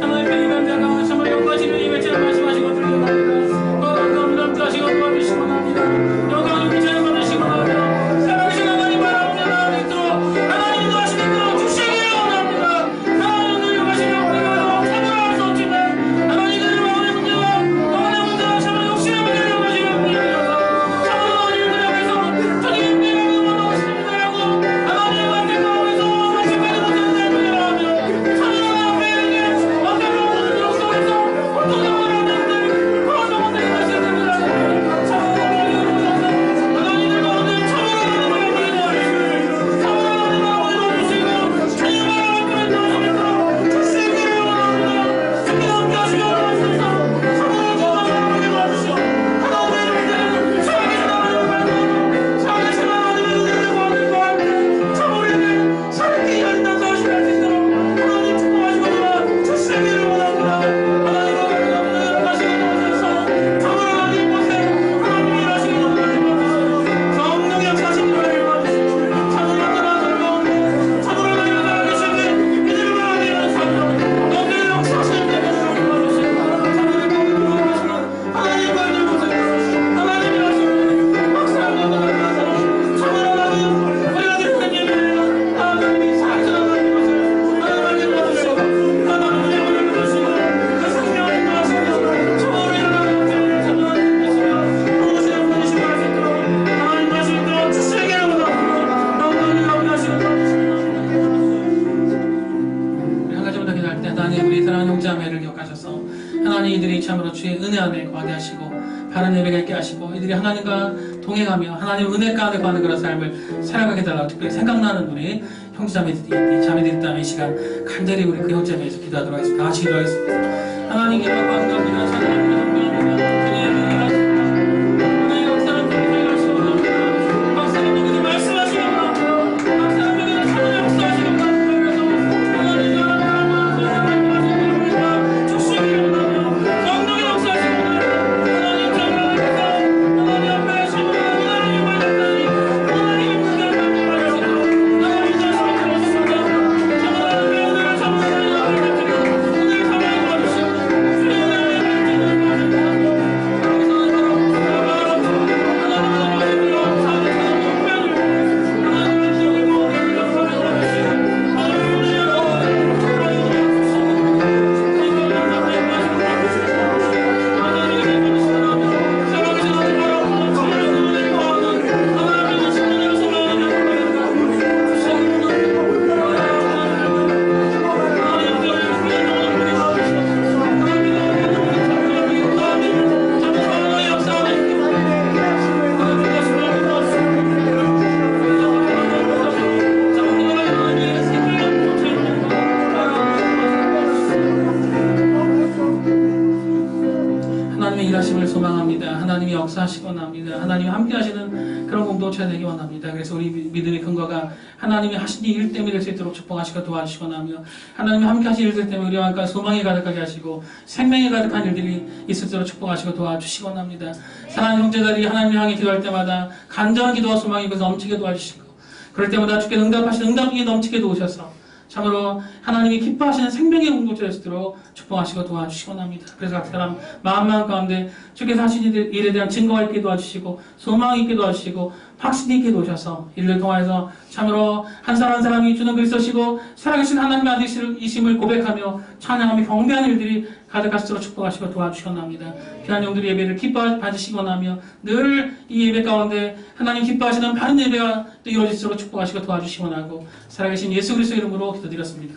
하나님의 이감자가 참으로 영광하시는 이 외치를 말씀하시고 들려갑니다. 감사합니다. 함께하시고 도와주시기 원합니다. 영광을 위치를 받으시기 원합니다. 살아계신 하나님 바라보는 하나님 들어 하나님 인도하시는 대로 주시기를 원합니다. 하나님을 영하시는 우리가 참여할 수 없지만 하나님의 마음의 문제와 마음의 문제와 참으로 욕심의 문제를 영하시는 분이어서 참으로 일들을 위해서 주님의 마음을 원하십니다라고 하나님의 마음에서 마침까지 못하는 삶을 하며 참으로 앞에 있는 어떤 모든 역사에서 어떤 영혼을 얻는데 그런 영혼들이 다시 되느라고 참으로 하나님의 가운데 참으로 하나님을 믿어주시고 참으로 하나님의 마음을 이루어주시고 주님의 마음을 이루어주시고 주시기를 원합니다. 주님 함께 하시고 하옵소서. 참으로 건강하게 도와주시고 하나님의 문제는 살아계신 하나님을 만나고 살아계신 하나님의 은혜를 받을 것 같고 참으로 살게 열린다고 하시면 할 수 있도록 하나님 축복하시고 주시기를 원합니다. 하나님과 만나는 연락하시고 도와주셔서 참으로 하나님 곳에 하나님이 일하시기 원합니다. 성령의 역사하시기를 원합니다. 참으로 하나님 가운데 참으로 하나님 살아계시니 믿음을 하는 삶으로 너의 역사하시는 때문에 도와주시고 참으로 도와주시고 하나님과 있는 곳에 하나님이 하시는 박사님과 만나서 참으로 하나님 우리가 드리는 예배는 하나님이 살아계신 하나님 것을 하나님을 도와주시고 하나님의 예배를 믿으시고 그 성령을 인도하시고 참으로 일어나는 교회를 참여하는 것이며 무엇을 보내시고 할 수 있도록 하나님 말씀으로 주시기를 원합니다. 하나님 감사하시고 우리 한 가지만 더 기도할 때 하나님 우리 사랑하는 형제자매를 기억하셔서 하나님 이들이 참으로 주의 은혜 안에 거하게 하시고 바른 예배가 있게 하시고 이들이 하나님과 동행하며 하나님 은혜 가운데 거하는 그런 삶을 살아가게 달라고 특별히 생각나는 우리 형제자매들이 자매들이 있다면 이 시간 간절히 우리 그 형제자매에서 기도하도록 하겠습니다. 다 같이 기도하겠습니다. 하나님께 감사합니다. 찬양합니다. 하나님 역사하시기 원합니다. 하나님이 함께 하시는 그런 공동체가 되기 원합니다. 그래서 우리 믿음의 근거가 하나님이 하신 일 때문에 될 수 있도록 축복하시고 도와주시기 원하며 하나님이 함께 하신 일들 때문에 우리와 함께 소망이 가득하게 하시고 생명이 가득한 일들이 있을 수 있도록 축복하시고 도와주시기 원합니다. 사랑하는 형제들이 하나님을 향해 기도할 때마다 간절한 기도와 소망이 그래서 넘치게 도와주시고 그럴 때마다 주께 응답하시는 응답이 넘치게 도우셔서 참으로 하나님이 기뻐하시는 생명의 공동체가 되도록 축복하시고 도와주시기 원합니다. 그래서 각 사람 마음 가운데 주께서 하신 일에 대한 증거가 있게 도와주시고 소망이 있게 도와주시고 확신이 있게 도우셔서 이를 통하여서 참으로 한 사람 한 사람이 주는 그리스도시고 살아계신 하나님의 아들이심을 고백하며 찬양하며 경배하는 일들이 가득하시도록 축복하시고 도와주시기 원합니다. 귀한 영들의 예배를 기뻐 받으시기 원하며 늘 이 예배 가운데 하나님 기뻐하시는 바른 예배가 또 이루어지도록 축복하시고 도와주시기 원하고 살아계신 예수 그리스도 이름으로 기도드렸습니다.